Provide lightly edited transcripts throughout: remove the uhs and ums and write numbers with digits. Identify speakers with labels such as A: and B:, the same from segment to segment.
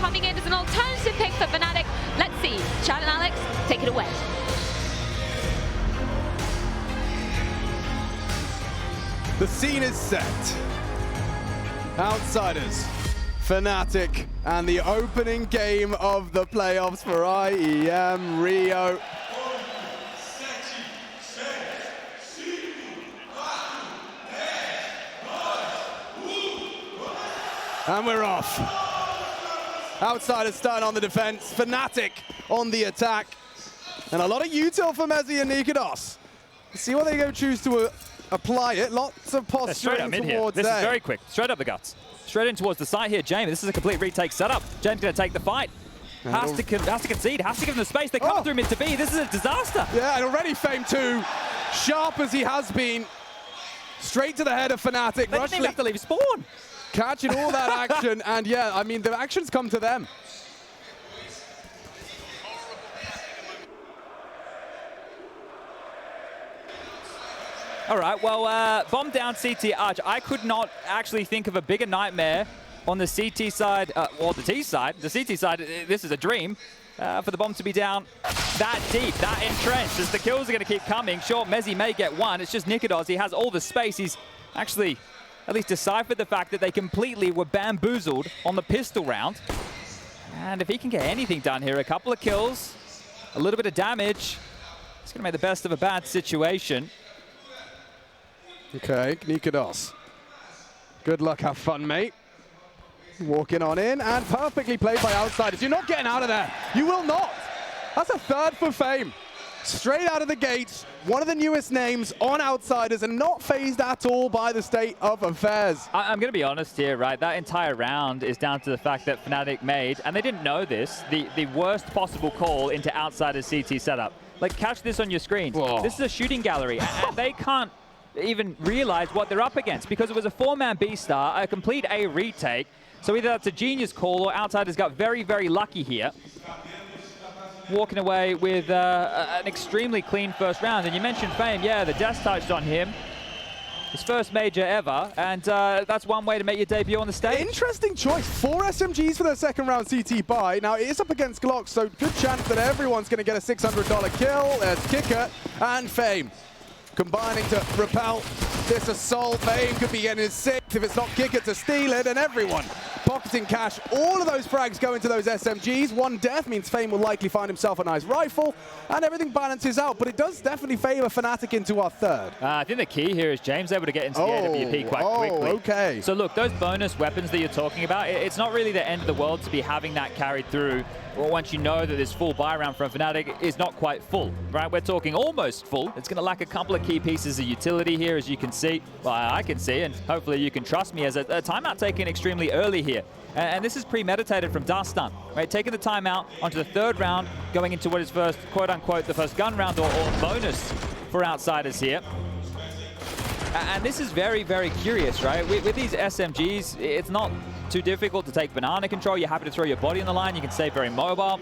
A: coming in as an alternative pick for Fnatic. Let's see. Chad and Alex, take it away.
B: The scene is set. Outsiders, Fnatic, and the opening game of the playoffs for IEM Rio. And we're off. Outsiders starting on the defense, Fnatic on the attack. And a lot of util for Mezzi and Nikados. See what they go choose to apply it. Lots of posturing towards
C: This is very quick. Straight up the guts. Straight in towards the side here, James. This is a complete retake setup. James going to take the fight. Has to concede, has to give them the space. They come through mid to B. This is a disaster.
B: Yeah, and already Fame 2, sharp as he has been, straight to the head of Fnatic.
C: They didn't even have to leave spawn.
B: Catching all that action, and yeah, I mean, the action's come to them.
C: All right, well, bomb down CT Arch. I could not actually think of a bigger nightmare on the CT side, or the T side. The CT side, this is a dream for the bomb to be down that deep, that entrenched, as the kills are going to keep coming. Sure, Mezzi may get one. It's just Nikados. He has all the space. He's actually at least deciphered the fact that they completely were bamboozled on the pistol round. And if he can get anything done here, a couple of kills, a little bit of damage, it's going to make the best of a bad situation.
B: Okay, Nikados. Good luck, have fun, mate. Walking on in, and perfectly played by Outsiders. You're not getting out of there. You will not. That's a third for Fame. Straight out of the gates, one of the newest names on Outsiders, and not phased at all by the state of affairs.
C: I'm going to be honest here, right? That entire round is down to the fact that Fnatic made, and they didn't know this, the worst possible call into Outsiders CT setup. Like, catch this on your screen.
B: Whoa.
C: This is a shooting gallery, and they can't even realize what they're up against, because it was a 4-man B-star, a complete A retake. So either that's a genius call, or Outsiders got very, very lucky here, walking away with an extremely clean first round. And you mentioned Fame, yeah, the death touched on him. His first major ever, and that's one way to make your debut on the stage.
B: Interesting choice. 4 SMGs for their second round CT buy. Now, it is up against Glock, so good chance that everyone's going to get a $600 kill. There's Kicker and Fame combining to repel this assault. Fame could be getting his 6th if it's not Kicker to steal it, and everyone pocketing cash. All of those frags go into those SMGs. One death means Fame will likely find himself a nice rifle, and everything balances out, but it does definitely favor Fnatic into our third.
C: I think the key here is James able to get into the AWP quite quickly.
B: Okay.
C: So look, those bonus weapons that you're talking about, it's not really the end of the world to be having that carried through. Well, once you know that this full buy round from Fnatic is not quite full, right? We're talking almost full. It's going to lack a couple of key pieces of utility here, as you can see. Well, I can see, and hopefully you can trust me, as a timeout taken extremely early here. And this is premeditated from Dastan, right? Taking the timeout onto the third round, going into what is first, quote-unquote, the first gun round or bonus for Outsiders here. And this is very, very curious, right? With these SMGs, it's not too difficult to take banana control. You're happy to throw your body on the line. You can stay very mobile.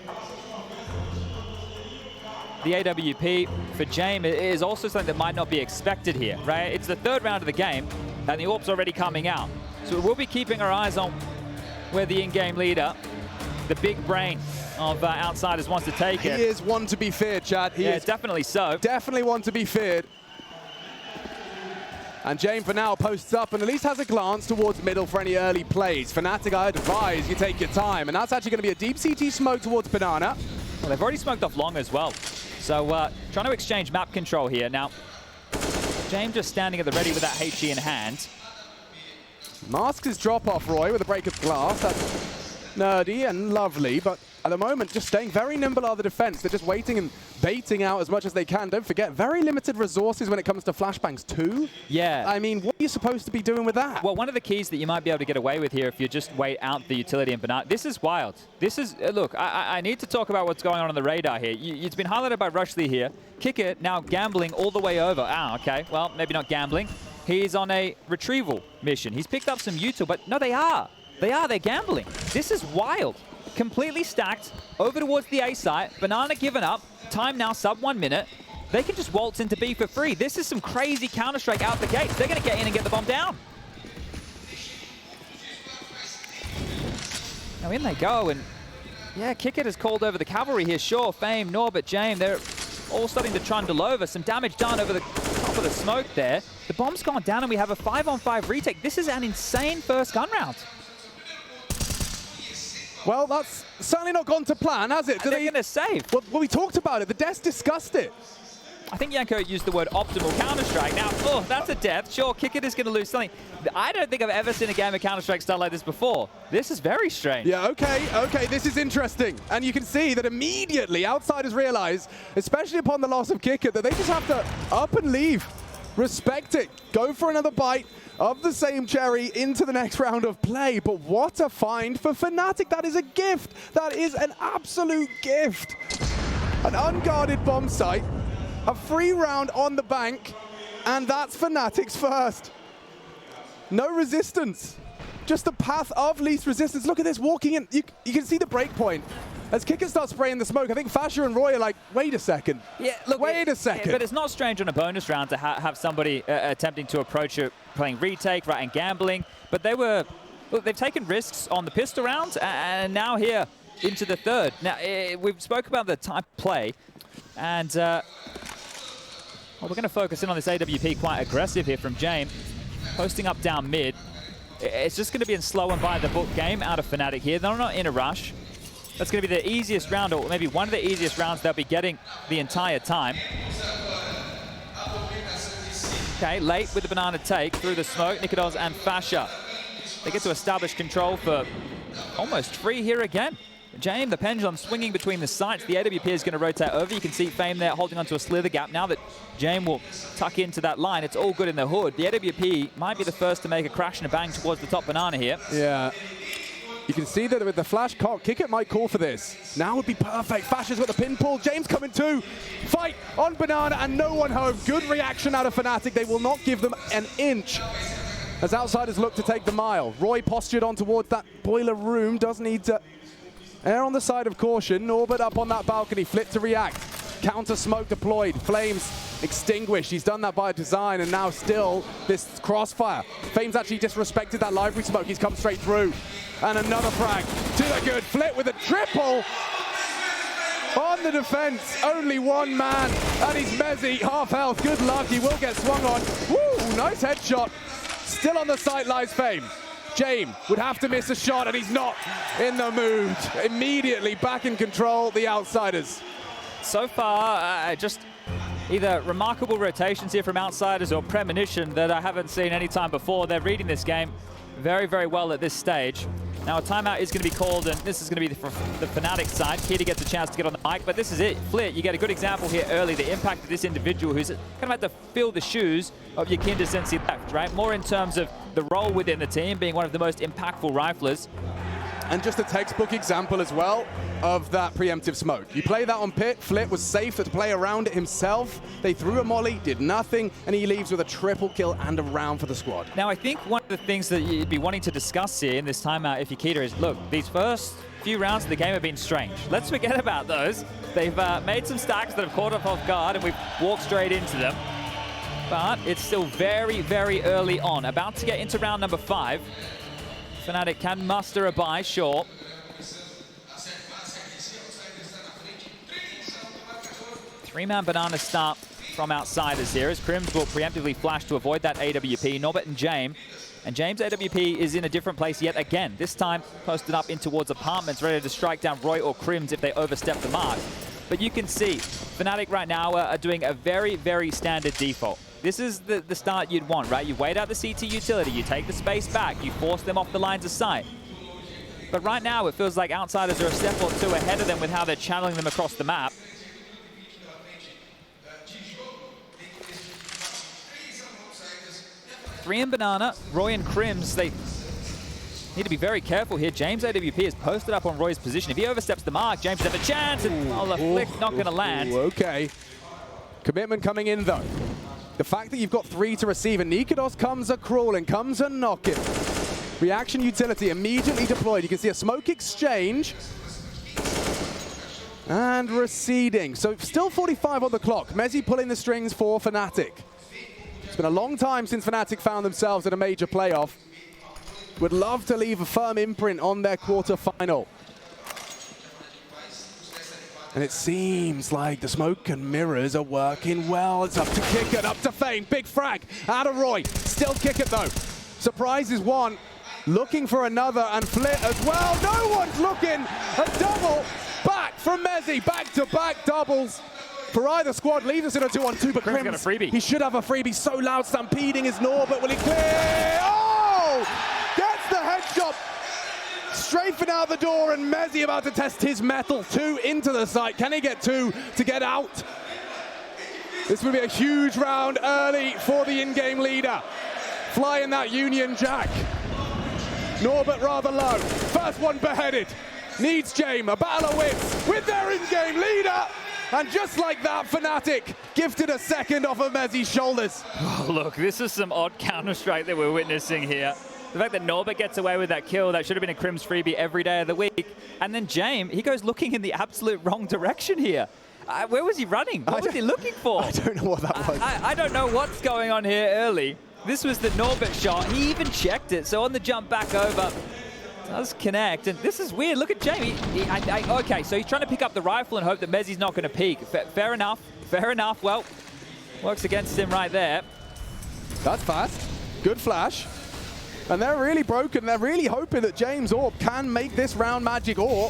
C: The AWP for James is also something that might not be expected here, right? It's the third round of the game, and the AWP's already coming out. So we'll be keeping our eyes on where the in-game leader, the big brain of Outsiders, wants to take it.
B: He is one to be feared, Chad. He is
C: definitely so.
B: Definitely one to be feared. And James for now posts up and at least has a glance towards middle for any early plays. Fnatic, I advise you take your time. And that's actually going to be a deep CT smoke towards Banana.
C: Well, they've already smoked off long as well. So trying to exchange map control here. Now, James just standing at the ready with that HE in hand.
B: Masks his drop off, Roy, with a break of glass. That's nerdy and lovely, but at the moment, just staying very nimble on the defense. They're just waiting and baiting out as much as they can. Don't forget, very limited resources when it comes to flashbangs too.
C: Yeah.
B: I mean, what are you supposed to be doing with that?
C: Well, one of the keys that you might be able to get away with here if you just wait out the utility and banana. This is wild. This is, look, I need to talk about what's going on the radar here. It's been highlighted by Rushley here. Kicker now gambling all the way over. Ah, okay. Well, maybe not gambling. He's on a retrieval mission. He's picked up some util, but no, they are. They're gambling. This is wild. Completely stacked over towards the A site. Banana given up. Time now sub 1 minute. They can just waltz into B for free. This is some crazy Counter-Strike out the gates. They're going to get in and get the bomb down. Now in they go, and yeah, Kickit has called over the cavalry here. Sure, Fame, Norbert, James, they're all starting to trundle over. Some damage done over the top of the smoke there. The bomb's gone down, and we have a 5-on-5 retake. This is an insane first gun round.
B: Well, that's certainly not gone to plan, has it?
C: They're going to save.
B: Well, we talked about it. The Desk discussed it.
C: I think Yanko used the word optimal Counter-Strike. Now, oh, that's a death. Sure, Kickit is going to lose something. I don't think I've ever seen a game of Counter-Strike style like this before. This is very strange.
B: Yeah, okay, this is interesting. And you can see that immediately Outsiders realize, especially upon the loss of Kickit, that they just have to up and leave. Respect it. Go for another bite of the same cherry into the next round of play. But what a find for Fnatic. That is a gift. That is an absolute gift. An unguarded bomb site. A free round on the bank, and that's Fnatic's first. No resistance, just the path of least resistance. Look at this, walking in. You can see the break point. As Kickit starts spraying the smoke, I think Fasher and Roy are like, wait a second.
C: Yeah, look,
B: wait a second.
C: But it's not strange on a bonus round to have somebody attempting to approach it, playing retake, right, and gambling. But they've taken risks on the pistol rounds, and now here into the third. Now, we've spoke about the type of play, and well, we're going to focus in on this AWP quite aggressive here from James. Posting up down mid. It's just going to be a slow and by the book game out of Fnatic here. They're not in a rush. That's going to be the easiest round, or maybe one of the easiest rounds they'll be getting the entire time. Okay, late with the banana take through the smoke. Nikodos and Fasher. They get to establish control for almost free here again. James, the pendulum swinging between the sites. The AWP is going to rotate over. You can see Fame there holding onto a slither gap. Now that James will tuck into that line, it's all good in the hood. The AWP might be the first to make a crash and a bang towards the top banana here. Yeah.
B: You can see that with the flash cock, Kickit might call for this. Now would be perfect. Fasher's got the pin pull. James coming too. Fight on banana and no one home. Good reaction out of Fnatic. They will not give them an inch as Outsiders look to take the mile. Roy postured on towards that boiler room. Does need to err on the side of caution. Norbert up on that balcony, flip to react. Counter smoke deployed, flames extinguished. He's done that by design, and now still this crossfire. Fame's actually disrespected that library smoke. He's come straight through. And another frag to the good. Flip with a triple. On the defense, only one man, and he's Mezzy, half health. Good luck, he will get swung on. Woo, nice headshot. Still on the sight lies Fame. James would have to miss a shot, and he's not in the mood. Immediately back in control, the Outsiders.
C: So far, just either remarkable rotations here from Outsiders or premonition that I haven't seen any time before. They're reading this game very, very well at this stage. Now a timeout is going to be called, and this is going to be for the Fnatic side. Keita gets a chance to get on the mic, but this is it. Flit, you get a good example here early, the impact of this individual who's kind of had to fill the shoes of Yakinda since he left, right? More in terms of the role within the team, being one of the most impactful riflers.
B: And just a textbook example as well of that preemptive smoke. You play that on pit, Flit was safe to play around it himself. They threw a molly, did nothing, and he leaves with a triple kill and a round for the squad.
C: Now, I think one of the things that you'd be wanting to discuss here in this timeout, if you're Keita, is, look, these first few rounds of the game have been strange. Let's forget about those. They've made some stacks that have caught us off guard, and we've walked straight into them. But it's still very, very early on. About to get into round number 5. Fnatic can muster a buy, sure. Three-man banana start from Outsiders here as Crims will preemptively flash to avoid that AWP. Norbert and James. And James' AWP is in a different place yet again. This time posted up in towards apartments, ready to strike down Roy or Crims if they overstep the mark. But you can see Fnatic right now are doing a very, very standard default. This is the start you'd want, right? You wait out the CT utility, you take the space back, you force them off the lines of sight. But right now it feels like Outsiders are a step or two ahead of them with how they're channeling them across the map. Three in banana, Roy and Crims, they need to be very careful here. James' AWP is posted up on Roy's position. If he oversteps the mark, James has a chance, and the flick not going to land.
B: Okay. Commitment coming in, though. The fact that you've got 3 to receive, and Nikodos comes a-crawling, comes a-knocking. Reaction utility immediately deployed. You can see a smoke exchange. And receding. So still 45 on the clock. Mezzy pulling the strings for Fnatic. It's been a long time since Fnatic found themselves in a major playoff. would love to leave a firm imprint on their quarterfinal. And it seems like the smoke and mirrors are working well. It's up to Kickert, up to Fame. Big frag out of Roy. Still Kickert though. Surprise is one. Looking for another, and Flit as well. No one's looking. A double back from Mezzi. Back-to-back doubles for either squad. Leaves us in a 2-on-2, but
C: Crim's got a freebie.
B: He should have a freebie. So loud, stampeding is Norbert. Will he clear? Oh! Gets the headshot. Strafing out the door, and Mezzi about to test his metal. 2 into the site. Can he get 2 to get out? This will be a huge round early for the in-game leader. Flying that Union Jack. Norbert rather low. First one beheaded. Needs Jame. A battle of wits with their in-game leader. And just like that, Fnatic gifted a second off of Mezzi's shoulders.
C: Oh, look, this is some odd Counter-Strike that we're witnessing here. The fact that Norbert gets away with that kill, that should have been a Crim's freebie every day of the week. And then Jame, he goes looking in the absolute wrong direction here. Where was he running? What was he looking for?
B: I don't know what that was.
C: I don't know what's going on here early. This was the Norbert shot. He even checked it. So on the jump back over, does connect. And this is weird. Look at Jamie. Okay, so he's trying to pick up the rifle and hope that Mezzi's not going to peek. Fair enough. Fair enough. Well, works against him right there.
B: That's fast. Good flash. And they're really broken. They're really hoping that James Orb can make this round magic, or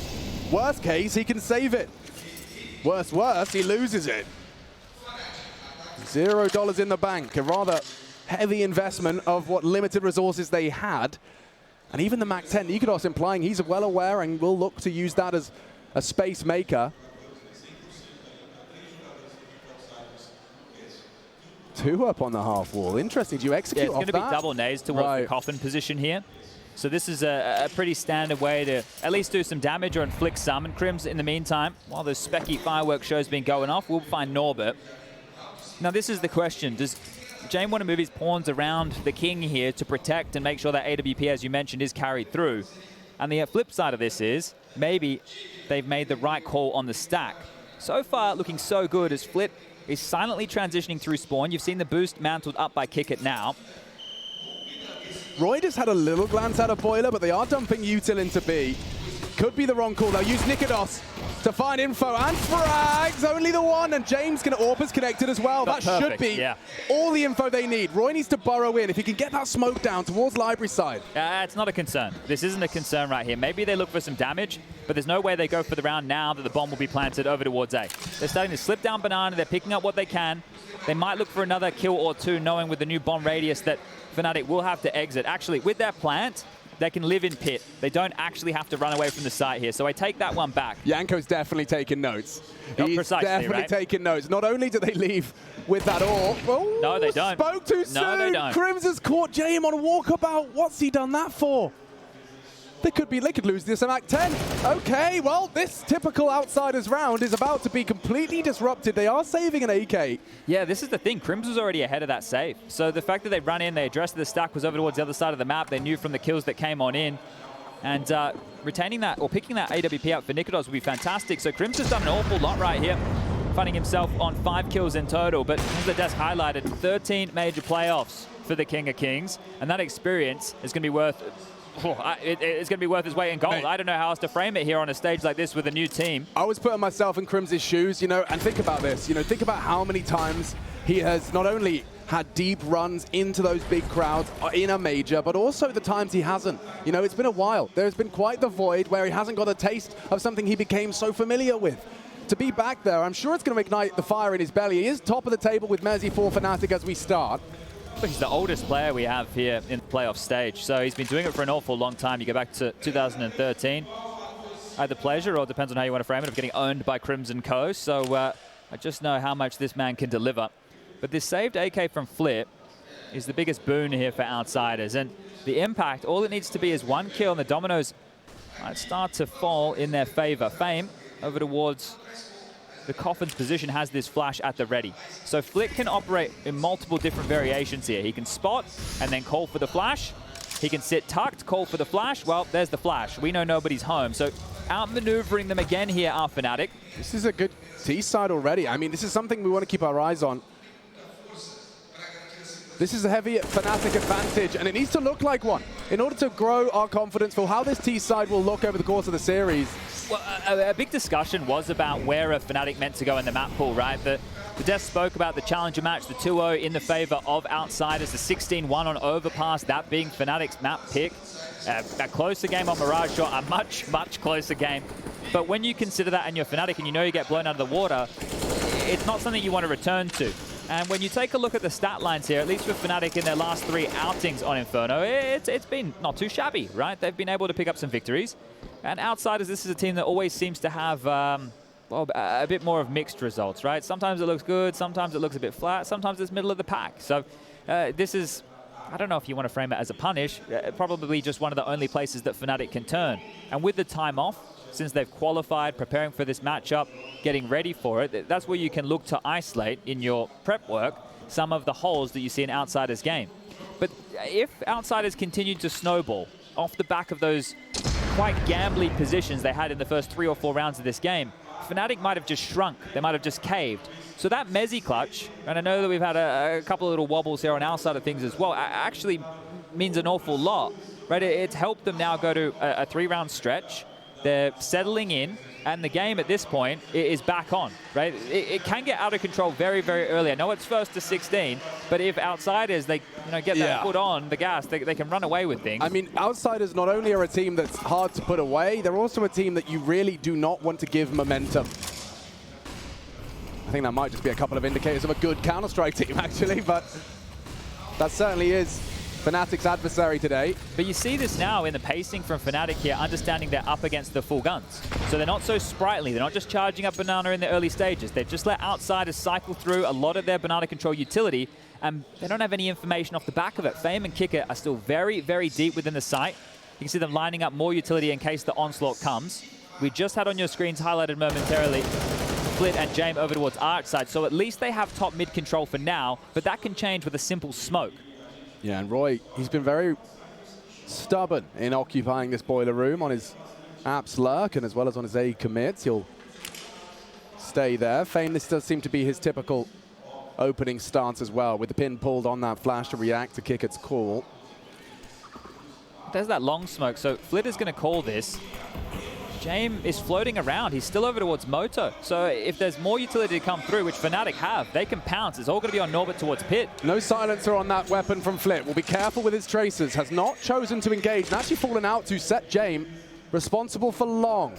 B: worst case, he can save it. Worst, he loses it. $0 in the bank. A rather heavy investment of what limited resources they had. And even the Mac 10, Nikodos implying he's well aware and will look to use that as a space maker. 2 up on the half wall. Interesting. Do you execute off that?
C: It's going to be double nades towards the coffin position here. So this is a pretty standard way to at least do some damage or inflict some. And Crim's, in the meantime, while those specky fireworks show's been going off, we'll find Norbert. Now this is the question. Does Jame want to move his pawns around the king here to protect and make sure that AWP, as you mentioned, is carried through? And the flip side of this is maybe they've made the right call on the stack. So far, looking so good as Flit is silently transitioning through spawn. You've seen the boost mantled up by Kickert now.
B: Roy just had a little glance out of Boiler, but they are dumping Util into B. Could be the wrong call. They'll use Nikodos to find info, and frags, only the one, and James can Orpus connected as well. That should be all the info they need. Roy needs to burrow in. If he can get that smoke down towards Library side.
C: It's not a concern. This isn't a concern right here. Maybe they look for some damage, but there's no way they go for the round now that the bomb will be planted over towards A. They're starting to slip down Banana. They're picking up what they can. They might look for another kill or 2, knowing with the new bomb radius that Fnatic will have to exit. Actually, with their plant, they can live in pit. They don't actually have to run away from the site here. So I take that one back.
B: Yanko's definitely taking notes. He's definitely
C: right?
B: taking notes. Not only do they leave with that ore. Oh,
C: no, they don't.
B: Spoke too soon.
C: No, they don't.
B: Crims has caught Jame on a walkabout. What's he done that for? They could lose this Mac 10. Okay, well, this typical Outsiders round is about to be completely disrupted. They are saving an AK.
C: Yeah, this is the thing. Crims was already ahead of that save. So the fact that they run in, they addressed the stack was over towards the other side of the map. They knew from the kills that came on in. And retaining that, or picking that AWP out for Nikodos would be fantastic. So Crims has done an awful lot right here, finding himself on 5 kills in total. But as the desk highlighted, 13 major playoffs for the King of Kings. And that experience is going to be worth... it's going to be worth its weight in gold. I don't know how else to frame it here on a stage like this with a new team.
B: I was putting myself in Crim's shoes, and think about this. Think about how many times he has not only had deep runs into those big crowds in a major, but also the times he hasn't. It's been a while. There's been quite the void where he hasn't got a taste of something he became so familiar with. To be back there, I'm sure it's going to ignite the fire in his belly. He is top of the table with Mezzi for Fnatic as we start.
C: He's the oldest player we have here in the playoff stage, so he's been doing it for an awful long time. You go back to 2013. I had the pleasure, or depends on how you want to frame it, of getting owned by Crimson Co. So I just know how much this man can deliver. But this saved AK from Flip is the biggest boon here for Outsiders. And the impact, all it needs to be is 1 kill, and the dominoes might start to fall in their favor. Fame over towards the Coffin's position has this flash at the ready. So Flick can operate in multiple different variations here. He can spot and then call for the flash. He can sit tucked, call for the flash. Well, there's the flash. We know nobody's home. So outmaneuvering them again here are Fnatic.
B: This is a good T side already. I mean, this is something we want to keep our eyes on. This is a heavy Fnatic advantage, and it needs to look like one in order to grow our confidence for how this T side will look over the course of the series.
C: Well, a big discussion was about where a Fnatic meant to go in the map pool, right? The Death spoke about the challenger match, the 2-0 in the favor of Outsiders, the 16-1 on Overpass, that being Fnatic's map pick. A closer game on Mirage Shot, a much, much closer game. But when you consider that and you're Fnatic and you know you get blown out of the water, it's not something you want to return to. And when you take a look at the stat lines here, at least with Fnatic in their last 3 outings on Inferno, it's been not too shabby, right? They've been able to pick up some victories. And Outsiders, this is a team that always seems to have well, a bit more of mixed results, right? Sometimes it looks good, sometimes it looks a bit flat, sometimes it's middle of the pack. So this is, I don't know if you want to frame it as a punish, probably just one of the only places that Fnatic can turn. And with the time off, since they've qualified, preparing for this matchup, getting ready for it, that's where you can look to isolate in your prep work some of the holes that you see in Outsiders' game. But if Outsiders continue to snowball off the back of those quite gambly positions they had in the first 3 or 4 rounds of this game, Fnatic might have just shrunk, they might have just caved. So that Mezzi clutch, and I know that we've had a couple of little wobbles here on our side of things as well, actually means an awful lot, right? It's helped them now go to a 3-round stretch. They're settling in, and the game at this point is back on, right? It can get out of control very, very early. I know it's first to 16, but if Outsiders, they get that foot on the gas, they can run away with things.
B: I mean, Outsiders not only are a team that's hard to put away, they're also a team that you really do not want to give momentum. I think that might just be a couple of indicators of a good Counter-Strike team, actually, but that certainly is Fnatic's adversary today.
C: But you see this now in the pacing from Fnatic here, understanding they're up against the full guns. So they're not so sprightly. They're not just charging up Banana in the early stages. They've just let Outsiders cycle through a lot of their Banana control utility, and they don't have any information off the back of it. Fame and Kicker are still very, very deep within the site. You can see them lining up more utility in case the onslaught comes. We just had on your screens highlighted momentarily Flit and Jame over towards Arch side. So at least they have top mid control for now, but that can change with a simple smoke.
B: Yeah, and Roy, he's been very stubborn in occupying this boiler room on his apps lurk and as well as on his A commits. He'll stay there. Fame, this does seem to be his typical opening stance as well, with the pin pulled on that flash to react to Kick its call.
C: There's that long smoke, so Flit is going to call this. Jame is floating around. He's still over towards Moto. So if there's more utility to come through, which Fnatic have, they can pounce. It's all going to be on Norbert towards Pit.
B: No silencer on that weapon from Flit. Will be careful with his tracers. Has not chosen to engage and actually fallen out to set Jame responsible for long.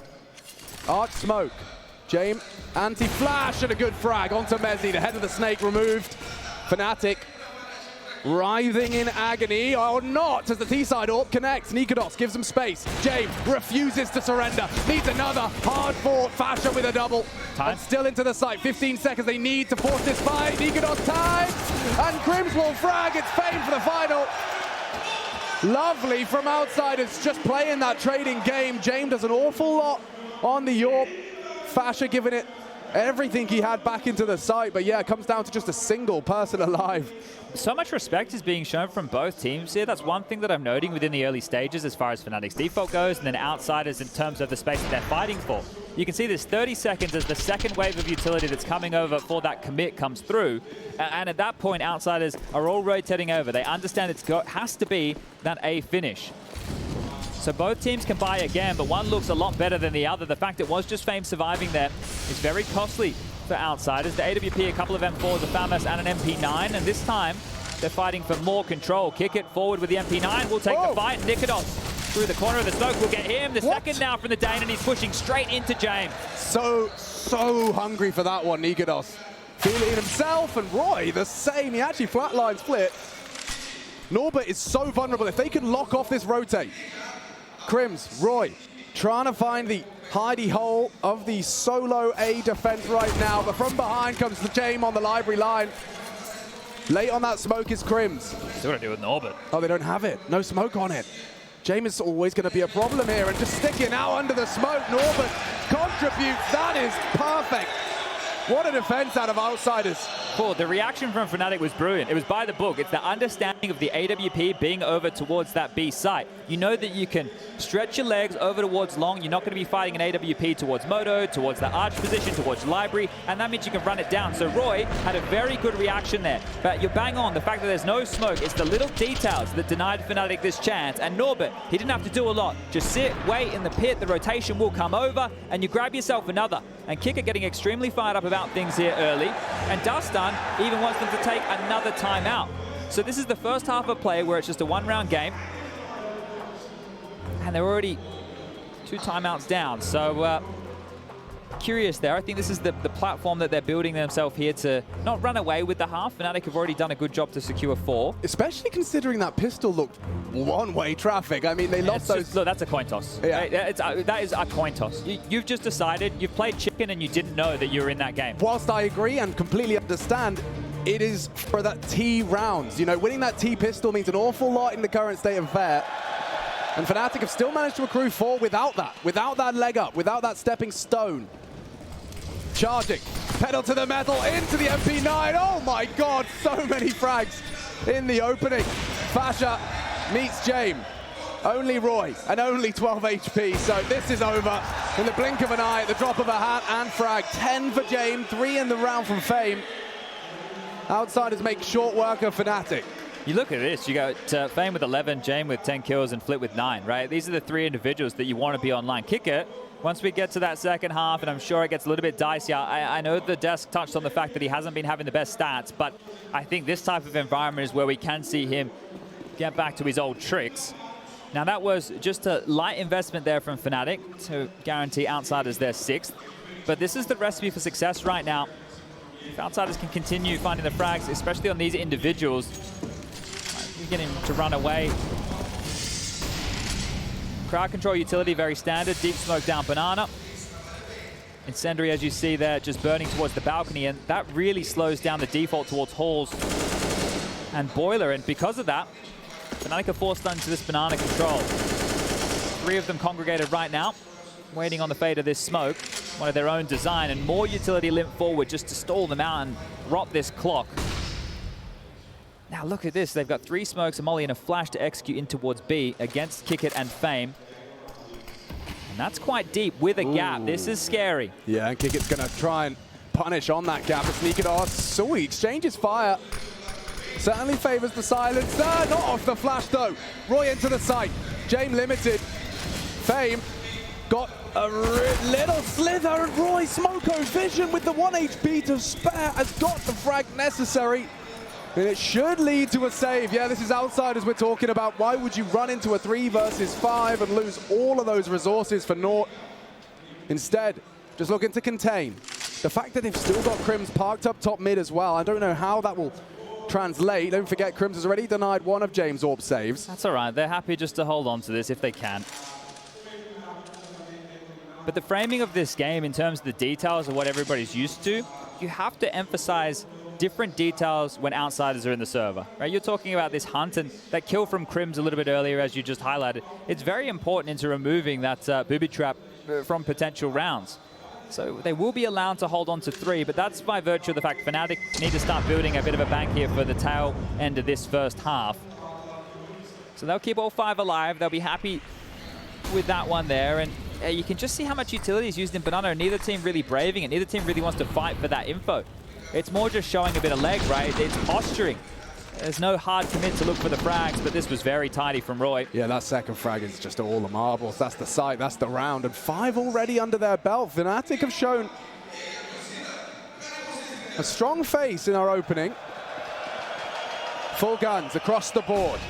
B: Arc smoke. Jame anti-flash and a good frag onto Mezzi. The head of the snake removed. Fnatic writhing in agony, or not, as the T-side AWP connects. Nikodos gives him space. Jame refuses to surrender. Needs another hard-fought Fasher with a double.
C: Time.
B: And still into the site. 15 seconds they need to force this fight. Nikodos tags, and Crims will frag. It's Fame for the final. Lovely from Outsiders, just playing that trading game. Jame does an awful lot on the AWP. Fasher giving it everything he had back into the site, but yeah, it comes down to just a single person alive.
C: So much respect is being shown from both teams here. That's one thing that I'm noting within the early stages as far as Fnatic's default goes, and then Outsiders in terms of the space that they're fighting for. You can see this 30 seconds as the second wave of utility that's coming over for that commit comes through, and at that point, Outsiders are all rotating over. They understand it has to be that A finish. So both teams can buy again, but one looks a lot better than the other. The fact it was just Fame surviving there is very costly for Outsiders. The AWP, a couple of M4s, a FAMAS, and an MP9, and this time they're fighting for more control. Kick it forward with the MP9. We'll take the fight. Nikodos through the corner of the smoke will get him. The second now from the Dane, and he's pushing straight into Jame.
B: So hungry for that one, Nikodos. Feeling himself, and Roy the same. He actually flatlines Flit. Norbert is so vulnerable. If they can lock off this rotate, Crims, Roy, trying to find the hidey hole of the solo A defense right now, but from behind comes the Jame on the library line. Late on that smoke is Crims.
C: Still got to do with Norbert.
B: Oh, they don't have it. No smoke on it. Jame is always going to be a problem here, and just sticking out under the smoke. Norbert contributes. That is perfect. What a defense out of Outsiders.
C: Cool. The reaction from Fnatic was brilliant. It was by the book. It's the understanding of the AWP being over towards that B site. You know that you can stretch your legs over towards long. You're not going to be fighting an AWP towards Moto, towards the arch position, towards library, and that means you can run it down. So Roy had a very good reaction there. But you're bang on. The fact that there's no smoke, it's the little details that denied Fnatic this chance. And Norbert, he didn't have to do a lot. Just sit, wait in the pit. The rotation will come over, and you grab yourself another. And Kicker getting extremely fired up about things here early. And Dustin even wants them to take another timeout. So this is the first half of play where it's just a one-round game. And they're already 2 timeouts down. So curious there. I think this is the platform that they're building themselves here to not run away with the half. Fnatic have already done a good job to secure 4.
B: Especially considering that pistol looked one-way traffic. I mean, they lost those.
C: Look, that's a coin toss.
B: Yeah.
C: That is a coin toss. You've just decided, you've played chicken and you didn't know that you were in that game.
B: Whilst I agree and completely understand, it is for that T rounds. You know, winning that T pistol means an awful lot in the current state of affair. And Fnatic have still managed to accrue 4 without that leg up, without that stepping stone. Charging, pedal to the metal, into the MP9. Oh my God, so many frags in the opening. Fasha meets James. Only Roy, and only 12 HP, so this is over in the blink of an eye, at the drop of a hat, and frag. 10 for James, 3 in the round from Fame. Outsiders make short work of Fnatic.
C: You look at this, you got Fame with 11, James with 10 kills, and Flip with 9, right? These are the 3 individuals that you want to be online. Kicker, once we get to that second half, and I'm sure it gets a little bit dicey, I know the desk touched on the fact that he hasn't been having the best stats, but I think this type of environment is where we can see him get back to his old tricks. Now that was just a light investment there from Fnatic to guarantee Outsiders their 6th, but this is the recipe for success right now. If Outsiders can continue finding the frags, especially on these individuals, getting to run away. Crowd control utility, very standard. Deep smoke down banana. Incendiary, as you see there, just burning towards the balcony, and that really slows down the default towards Halls and Boiler, and because of that, Fnatic are forced into this banana control. 3 of them congregated right now, waiting on the fate of this smoke. One of their own design, and more utility limp forward just to stall them out and rot this clock. Now look at this, they've got 3 smokes, a molly and a flash to execute in towards B against Kickit and Fame. And that's quite deep with a gap. This is scary.
B: Yeah, and Kickit's gonna try and punish on that gap and sneak it off. Sweet, exchanges fire. Certainly favors the silence. Not off the flash though. Roy into the site. James limited. Fame got a little slither, and Roy Smoko Vision with the 1 HP to spare has got the frag necessary. And it should lead to a save. Yeah, this is Outsiders we're talking about. Why would you run into a 3 versus 5 and lose all of those resources for naught? Instead, just looking to contain. The fact that they've still got Crims parked up top mid as well, I don't know how that will translate. Don't forget, Crims has already denied 1 of James' AWP saves.
C: That's all right. They're happy just to hold on to this if they can. But the framing of this game in terms of the details of what everybody's used to, you have to emphasize different details when Outsiders are in the server, right? You're talking about this hunt and that kill from Crims a little bit earlier, as you just highlighted. It's very important into removing that booby trap from potential rounds. So they will be allowed to hold on to 3, but that's by virtue of the fact Fnatic need to start building a bit of a bank here for the tail end of this first half. So they'll keep all 5 alive. They'll be happy with that one there, and you can just see how much utility is used in Banana, and neither team really braving it. Neither team really wants to fight for that info. It's more just showing a bit of leg, right? It's posturing. There's no hard commit to look for the frags, but this was very tidy from Roy.
B: Yeah, that second frag is just all the marbles. That's the site, that's the round, and 5 already under their belt. Fnatic have shown a strong face in our opening. Full guns across the board.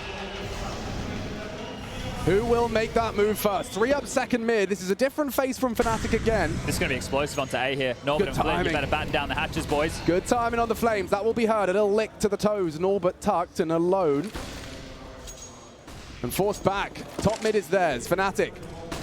B: Who will make that move first? 3 up second mid. This is a different face from Fnatic again.
C: This is going to be explosive onto A here. Norbert and Flip, you better batten down the hatches, boys.
B: Good timing on the flames. That will be heard. A little lick to the toes. Norbert tucked and alone. And forced back. Top mid is theirs. Fnatic.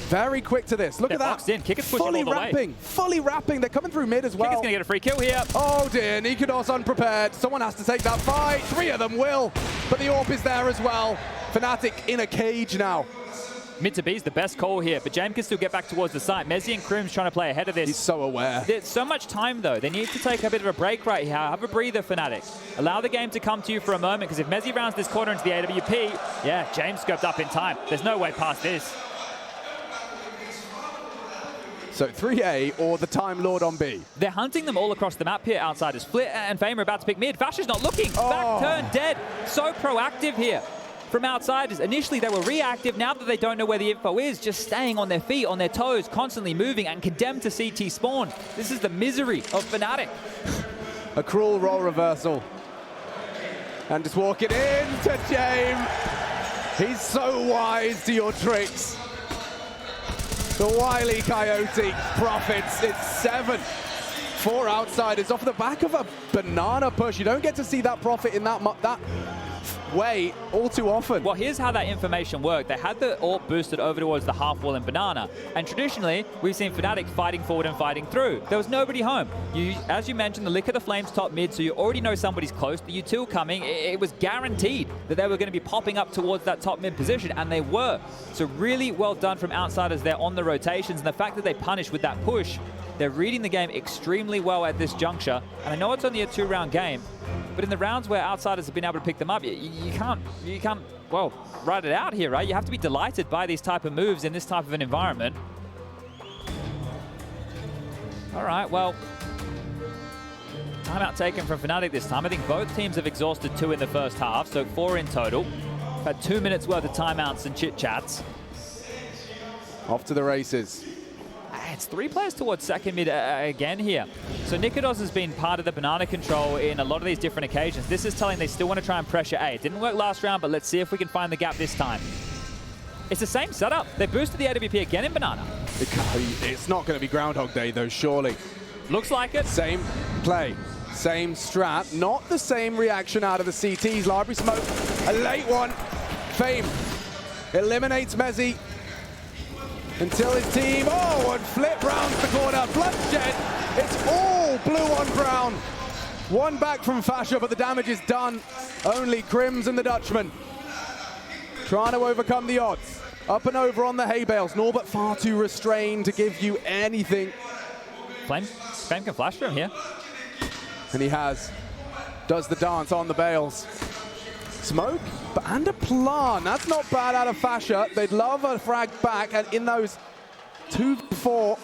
B: Very quick to this. Look at that.
C: Boxed in. Kickers pushing all the way.
B: Fully wrapping. They're coming through mid as well.
C: Kicker's going to get a free kill here.
B: Oh dear. Nikodos unprepared. Someone has to take that fight. 3 of them will. But the AWP is there as well. Fnatic in a cage now.
C: Mid to B is the best call here, but James can still get back towards the site. Mezzi and Crim's trying to play ahead of this.
B: He's so aware.
C: There's so much time, though. They need to take a bit of a break right here. Have a breather, Fnatic. Allow the game to come to you for a moment, because if Mezzi rounds this corner into the AWP, yeah, James scoped up in time. There's no way past this.
B: So 3A or the Time Lord on B.
C: They're hunting them all across the map here, Outsiders. Flit and Fame are about to pick mid. Fasha's not looking. Back turn dead. So proactive here from Outsiders. Initially, they were reactive. Now that they don't know where the info is, just staying on their feet, on their toes, constantly moving and condemned to CT spawn. This is the misery of Fnatic.
B: A cruel role reversal. And just walking into James. He's so wise to your tricks. The wily Coyote profits. It's 7 for Outsiders off the back of a banana push. You don't get to see that profit in that way all too often.
C: Well, here's how that information worked. They had the AWP boosted over towards the half wall in banana, and traditionally we've seen Fnatic fighting forward and fighting through. There was nobody home. As you mentioned, the Lick of the Flames top mid, so you already know somebody's close. The util coming, it was guaranteed that they were going to be popping up towards that top mid position, and they were. So really well done from Outsiders there on the rotations, and the fact that they punished with that push. They're reading the game extremely well at this juncture, and I know it's only a 2-round game, but in the rounds where Outsiders have been able to pick them up, you can't, well, ride it out here, right? You have to be delighted by these type of moves in this type of an environment. All right, well, timeout taken from Fnatic this time. I think both teams have exhausted 2 in the first half, so 4 in total. Had 2 minutes worth of timeouts and chit-chats.
B: Off to the races.
C: It's 3 players towards second mid again here. So Nikodos has been part of the banana control in a lot of these different occasions. This is telling they still want to try and pressure A. It didn't work last round, but let's see if we can find the gap this time. It's the same setup. They boosted the AWP again in banana.
B: It's not going to be Groundhog Day, though, surely.
C: Looks like it.
B: Same play, same strat, not the same reaction out of the CTs. Library smoke, a late one. Fame eliminates Mezzi. Until his team, and flip rounds the corner, bloodshed. It's all blue on brown. 1 back from Fasha, but the damage is done. Only Crims and the Dutchman trying to overcome the odds. Up and over on the hay bales. Norbert far too restrained to give you anything.
C: Fame can flash from here.
B: And he does the dance on the bales. Smoke, and a plan. That's not bad out of Fasha. They'd love a frag back, and in those 2-4.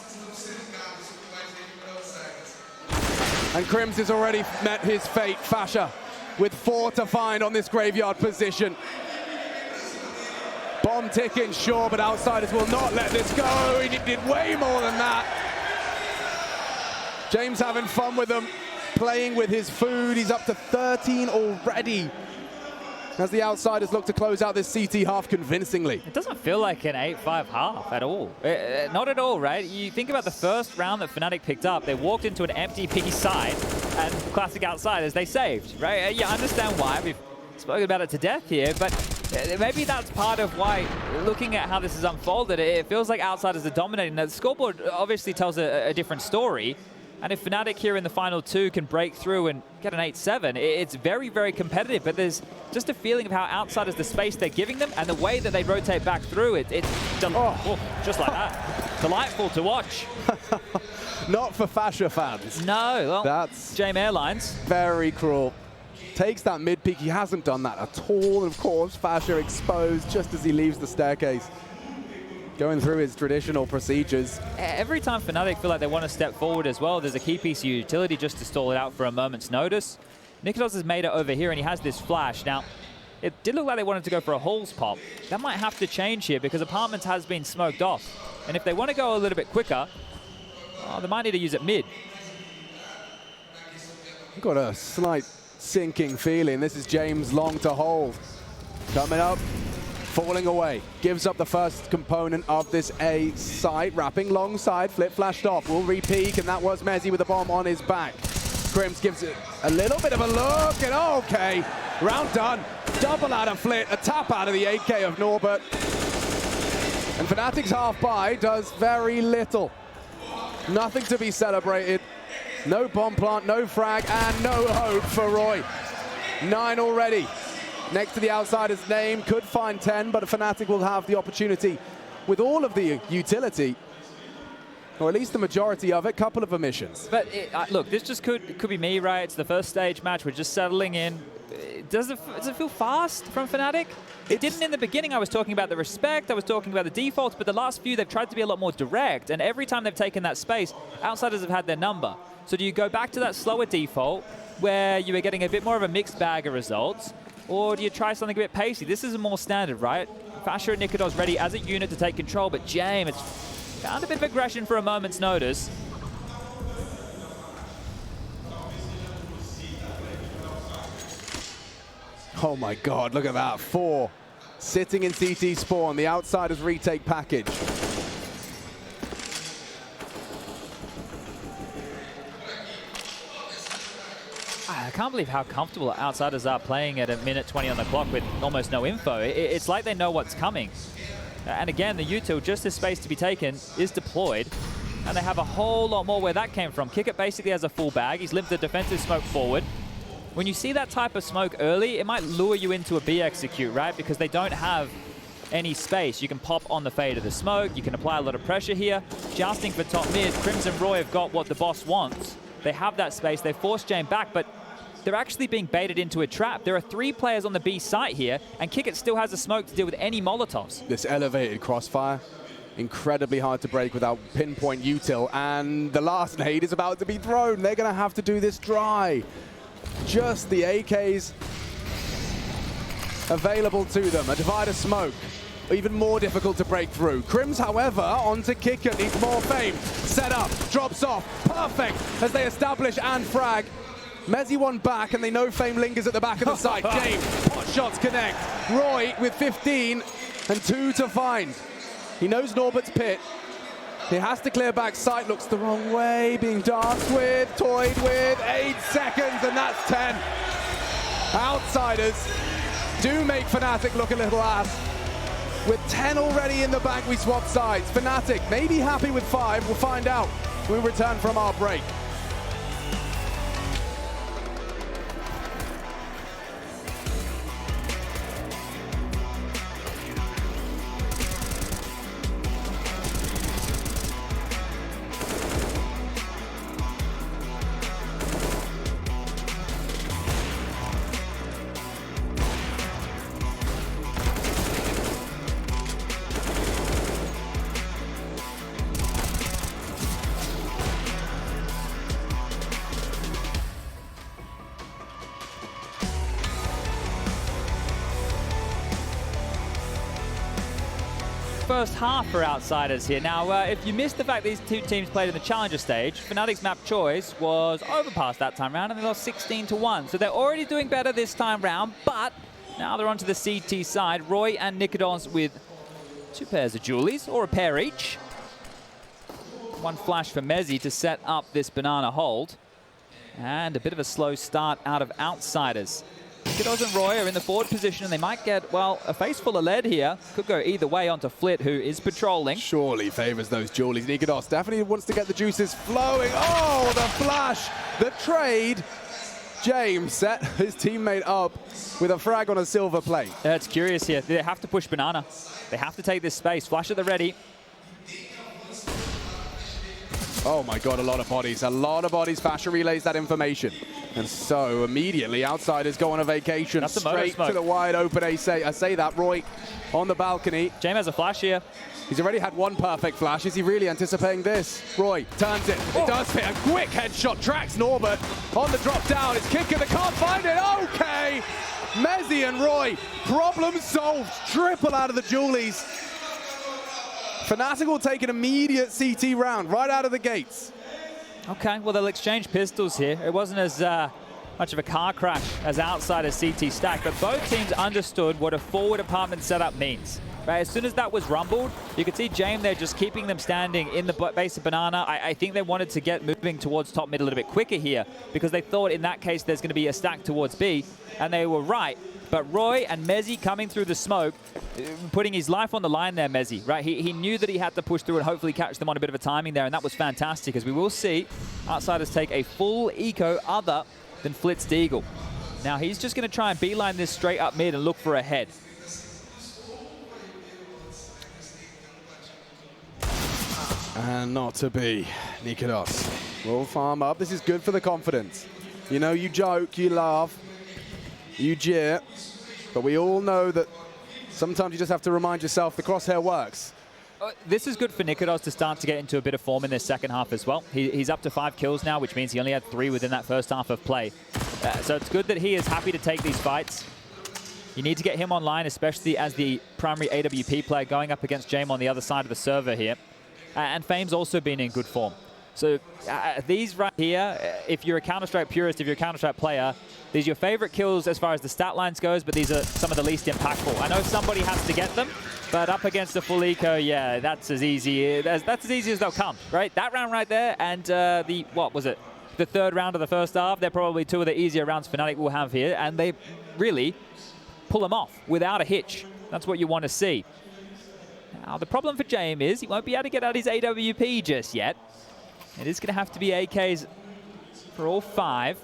B: And Crims has already met his fate. Fasha with 4 to find on this graveyard position. Bomb ticking, sure, but Outsiders will not let this go. He did way more than that. James having fun with them, playing with his food. He's up to 13 already, as the Outsiders look to close out this CT half convincingly.
C: It doesn't feel like an 8-5 half at all. Not at all, right? You think about the first round that Fnatic picked up, they walked into an empty P side, and classic Outsiders, they saved, right? You understand why. We've spoken about it to death here, but maybe that's part of why, looking at how this has unfolded, it feels like Outsiders are dominating. The scoreboard obviously tells a different story. And if Fnatic here in the final 2 can break through and get an 8-7, it's very, very competitive. But there's just a feeling of how Outsiders, the space they're giving them and the way that they rotate back through it. It's just like that. Delightful to watch.
B: Not for Fasha fans.
C: No, well,
B: that's
C: JM Airlines.
B: Very cruel. Takes that mid peak. He hasn't done that at all. And of course, Fasha exposed just as he leaves the staircase, going through his traditional procedures.
C: Every time Fnatic feel like they want to step forward as well, there's a key piece of utility just to stall it out for a moment's notice. Nikodos has made it over here, and he has this flash. Now, it did look like they wanted to go for a Halls pop. That might have to change here, because Apartments has been smoked off. And if they want to go a little bit quicker, they might need to use it mid.
B: I've got a slight sinking feeling. This is James long to hold. Coming up. Falling away, gives up the first component of this A site, wrapping long side, flip flashed off, will re-peek, and that was Mezzi with the bomb on his back. Crims gives it a little bit of a look, and okay, round done. Double out of Flit, a tap out of the 8K of Norbert. And Fnatic's half buy does very little. Nothing to be celebrated. No bomb plant, no frag, and no hope for Roy. 9 already. Next to the Outsiders' name, could find 10, but Fnatic will have the opportunity with all of the utility, or at least the majority of it, couple of omissions.
C: But look, this just could be me, right? It's the first stage match. We're just settling in. Does it feel fast from Fnatic? It didn't in the beginning. I was talking about the respect. I was talking about the defaults. But the last few, they've tried to be a lot more direct. And every time they've taken that space, outsiders have had their number. So do you go back to that slower default where you were getting a bit more of a mixed bag of results? Or do you try something a bit pacey? This is more standard, right? Fasher and Nikidor's ready as a unit to take control. But James, it's found a bit of aggression for a moment's notice.
B: Oh my God, look at that. 4 sitting in CT spawn, the outsiders retake package.
C: I can't believe how comfortable outsiders are playing at a minute 20 on the clock with almost no info. It's like they know what's coming. And again, the util, just this space to be taken, is deployed. And they have a whole lot more where that came from. Kickit basically has a full bag. He's limped the defensive smoke forward. When you see that type of smoke early, it might lure you into a B execute, right? Because they don't have any space. You can pop on the fade of the smoke. You can apply a lot of pressure here. Jousting for top mid, Crimson Roy have got what the boss wants. They have that space. They force Jane back, but they're actually being baited into a trap. There are 3 players on the B site here, and Kickit still has a smoke to deal with any Molotovs.
B: This elevated crossfire, incredibly hard to break without pinpoint util, and the last nade is about to be thrown. They're going to have to do this dry. Just the AKs available to them. A divider smoke, even more difficult to break through. Crims, however, onto Kicker, needs more fame. Set up, drops off, perfect as they establish and frag. Mezzi one back, and they know Fame lingers at the back of the site. James, pot shots connect. Roy with 15 and 2 to find. He knows Norbert's pit. He has to clear back. Sight looks the wrong way, being danced with, toyed with. 8 seconds, and that's 10. Outsiders do make Fnatic look a little ass. With 10 already in the bank, we swap sides. Fnatic may be happy with 5. We'll find out when we return from our break.
C: First half for outsiders here. Now, if you missed the fact these 2 teams played in the Challenger stage, Fnatic's map choice was overpassed that time round, and they lost 16-1. So they're already doing better this time round, but now they're onto the CT side. Roy and Nikidons with 2 pairs of Julies, or a pair each. 1 flash for Mezzi to set up this banana hold. And a bit of a slow start out of outsiders. Nikidons and Roy are in the forward position, and they might get, well, a face full of lead here. Could go either way onto Flit, who is patrolling.
B: Surely favors those Julies. Nikidos definitely wants to get the juices flowing. Oh, the flash, the trade. James set his teammate up with a frag on a silver plate.
C: It's curious here. They have to push banana. They have to take this space. Flash at the ready.
B: Oh my God, a lot of bodies. A lot of bodies. Fasher relays that information. And so immediately outsiders go on a vacation.
C: That's
B: straight to the wide open ace. I say that, Roy on the balcony.
C: James has a flash here.
B: He's already had 1 perfect flash. Is he really anticipating this? Roy turns it. It does fit. A quick headshot tracks Norbert on the drop down. It's Kicker. They can't find it. Okay. Mezzi and Roy. Problem solved. Triple out of the Julies. Fnatic will take an immediate CT round right out of the gates.
C: Okay, well, they'll exchange pistols here. It wasn't as much of a car crash as outsiders CT stack, but both teams understood what a forward apartment setup means. Right, as soon as that was rumbled, you could see James there just keeping them standing in the base of banana. I think they wanted to get moving towards top mid a little bit quicker here, because they thought in that case there's going to be a stack towards B, and they were right. But Roy and Mezzi coming through the smoke, putting his life on the line there, Mezzi, right? He knew that he had to push through and hopefully catch them on a bit of a timing there, and that was fantastic, as we will see outsiders take a full eco other than Flitz Deagle. Now he's just going to try and beeline this straight up mid and look for a head.
B: And not to be. Nikados will farm up. This is good for the confidence. You know, you joke, you laugh, you jeer, but we all know that sometimes you just have to remind yourself the crosshair works.
C: This is good for Nikados to start to get into a bit of form in this second half as well. He's up to 5 kills now, which means he only had 3 within that first half of play. So it's good that he is happy to take these fights. You need to get him online, especially as the primary AWP player going up against Jame on the other side of the server here. And Fame's also been in good form. So these right here, if you're a Counter-Strike purist, if you're a Counter-Strike player, these are your favorite kills as far as the stat lines goes, but these are some of the least impactful. I know somebody has to get them, but up against the full eco, yeah, that's as easy as they'll come, right? That round right there, and what was it? The third round of the first half, they're probably 2 of the easier rounds Fnatic will have here, and they really pull them off without a hitch. That's what you want to see. Now, the problem for Jame is he won't be able to get out his AWP just yet. It is going to have to be AKs for all 5.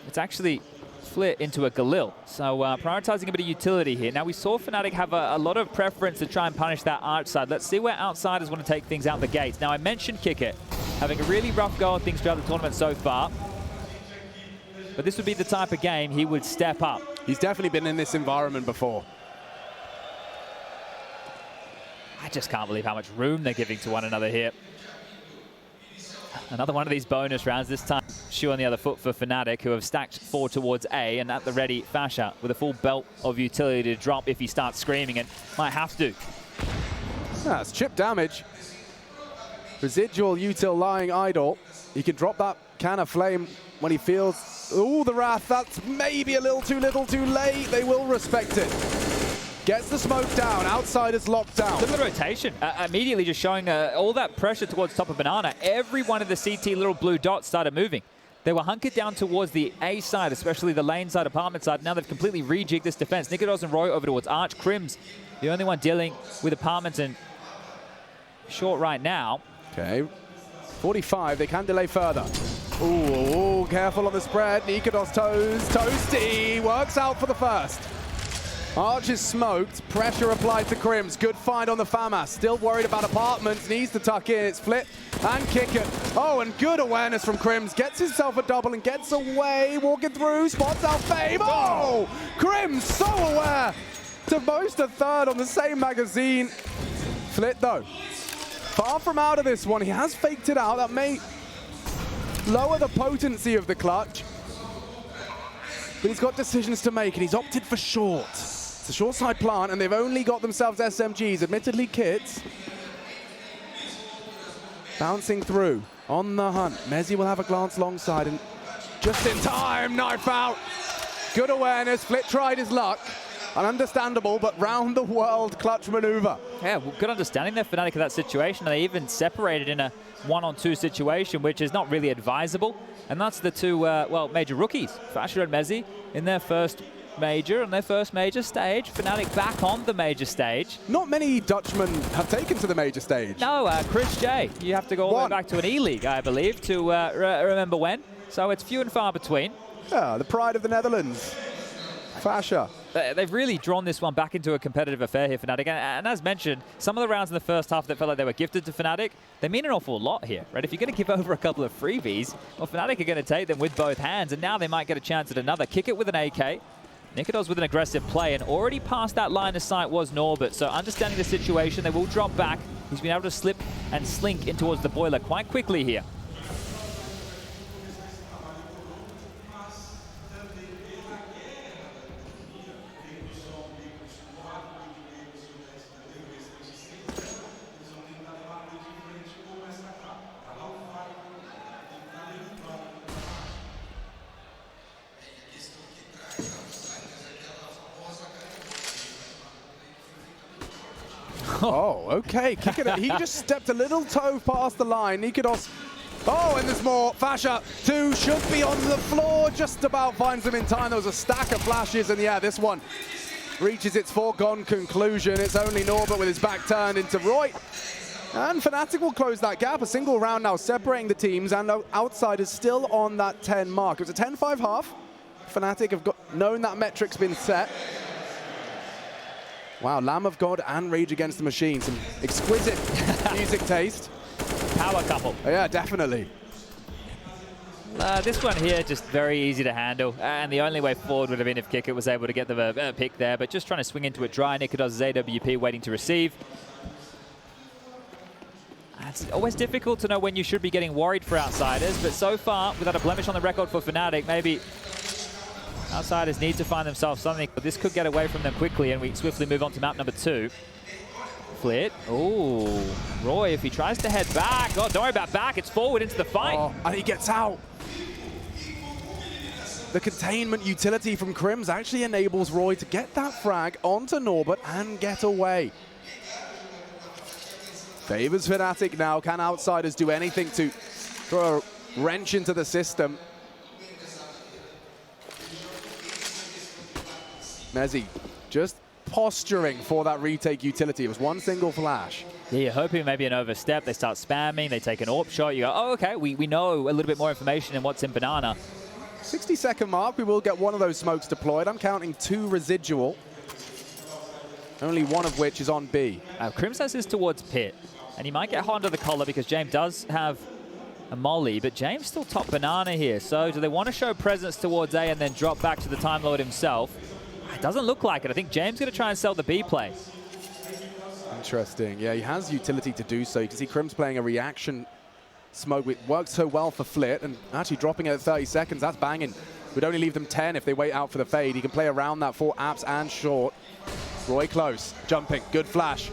C: It's actually split into a Galil, so prioritizing a bit of utility here. Now, we saw Fnatic have a lot of preference to try and punish that outside. Let's see where outsiders want to take things out the gates. Now, I mentioned Kickit having a really rough go on things throughout the tournament so far, but this would be the type of game he would step up.
B: He's definitely been in this environment before.
C: I just can't believe how much room they're giving to one another here. Another one of these bonus rounds, this time shoe on the other foot for Fnatic, who have stacked 4 towards A, and at the ready, Fasha with a full belt of utility to drop if he starts screaming, and might have to.
B: That's chip damage. Residual util lying idle. He can drop that can of flame when he feels, ooh, the wrath. That's maybe a little too late. They will respect it. Gets the smoke down, outsiders locked down.
C: Look at the rotation, immediately just showing all that pressure towards top of Banana. Every one of the CT little blue dots started moving. They were hunkered down towards the A side, especially the lane side, apartment side. Now they've completely rejigged this defense. Nikados and Roy over towards Arch. Crims, the only one dealing with apartments and short right now.
B: Okay, 45, they can delay further. Ooh, careful on the spread. Nikados toasty, works out for the first. Arch is smoked, pressure applied to Crims. Good find on the FAMAS. Still worried about apartments, needs to tuck in. It's flip and kick it. Oh, and good awareness from Crims. Gets himself a double and gets away. Walking through, spots out Fame. Oh, Crims so aware to boast a third on the same magazine. Flit though, far from out of this one. He has faked it out. That may lower the potency of the clutch. But he's got decisions to make and he's opted for short. It's a short side plant, and they've only got themselves SMGs, admittedly kits. Bouncing through, on the hunt. Mezzi will have a glance long side, and just in time, knife out. Good awareness, Flit tried his luck. Ununderstandable, but round the world clutch maneuver.
C: Yeah, well, good understanding there, Fnatic, of that situation. They even separated in a 1-on-2 situation, which is not really advisable. And that's the 2, well, major rookies, Fasha and Mezzi, in their first major and their first major stage. Fnatic back on the major stage.
B: Not many Dutchmen have taken to the major stage.
C: No, Chris J. You have to go all the way back to an E-League, I believe, to remember when. So it's few and far between.
B: Yeah, the pride of the Netherlands. Fasha.
C: They've really drawn this one back into a competitive affair here, Fnatic. And as mentioned, some of the rounds in the first half that felt like they were gifted to Fnatic, they mean an awful lot here, right? If you're going to give over a couple of freebies, well, Fnatic are going to take them with both hands, and now they might get a chance at another. Kick it with an AK. Nikados with an aggressive play, and already past that line of sight was Norbert. So understanding the situation, they will drop back. He's been able to slip and slink in towards the boiler quite quickly here.
B: Oh, okay. Kick it. He just stepped a little toe past the line. Nikados. Oh, and there's more. Fasha, 2 should be on the floor. Just about finds him in time. There was a stack of flashes, and yeah, this one reaches its foregone conclusion. It's only Norbert with his back turned into Roy. And Fnatic will close that gap. A single round now separating the teams, and outsiders still on that 10 mark. It was a 10-5 half. Fnatic have known that metric's been set. Wow, Lamb of God and Rage Against the Machine. Some exquisite music taste.
C: power couple.
B: Yeah, definitely.
C: This one here, just very easy to handle. And the only way forward would have been if Kicker was able to get the pick there. But just trying to swing into it dry. Nikodos' AWP waiting to receive. It's always difficult to know when you should be getting worried for outsiders. But so far, without a blemish on the record for Fnatic, maybe outsiders need to find themselves something. But this could get away from them quickly. And we swiftly move on to map number 2. Flit. Oh, Roy, if he tries to head back. Oh, don't worry about back. It's forward into the fight.
B: Oh, and he gets out. The containment utility from Crims actually enables Roy to get that frag onto Norbert and get away. Favors Fnatic now. Can outsiders do anything to throw a wrench into the system? Mezzi just posturing for that retake utility. It was one single flash.
C: Yeah, you're hoping maybe an overstep. They start spamming. They take an AWP shot. You go, oh, okay, we know a little bit more information in what's in Banana.
B: 60-second mark, we will get one of those smokes deployed. I'm counting 2 residual, only one of which is on B.
C: Crims has this towards Pit, and he might get hot under the collar because James does have a molly, but James still top Banana here. So do they want to show presence towards A and then drop back to the Time Lord himself? It doesn't look like it. I think James is going to try and sell the B play.
B: Interesting. Yeah, he has utility to do so. You can see Crims playing a reaction smoke, which works so well for Flit, and actually dropping it at 30 seconds, that's banging. Would only leave them 10 if they wait out for the fade. He can play around that for apps and short. Roy close, jumping, good flash.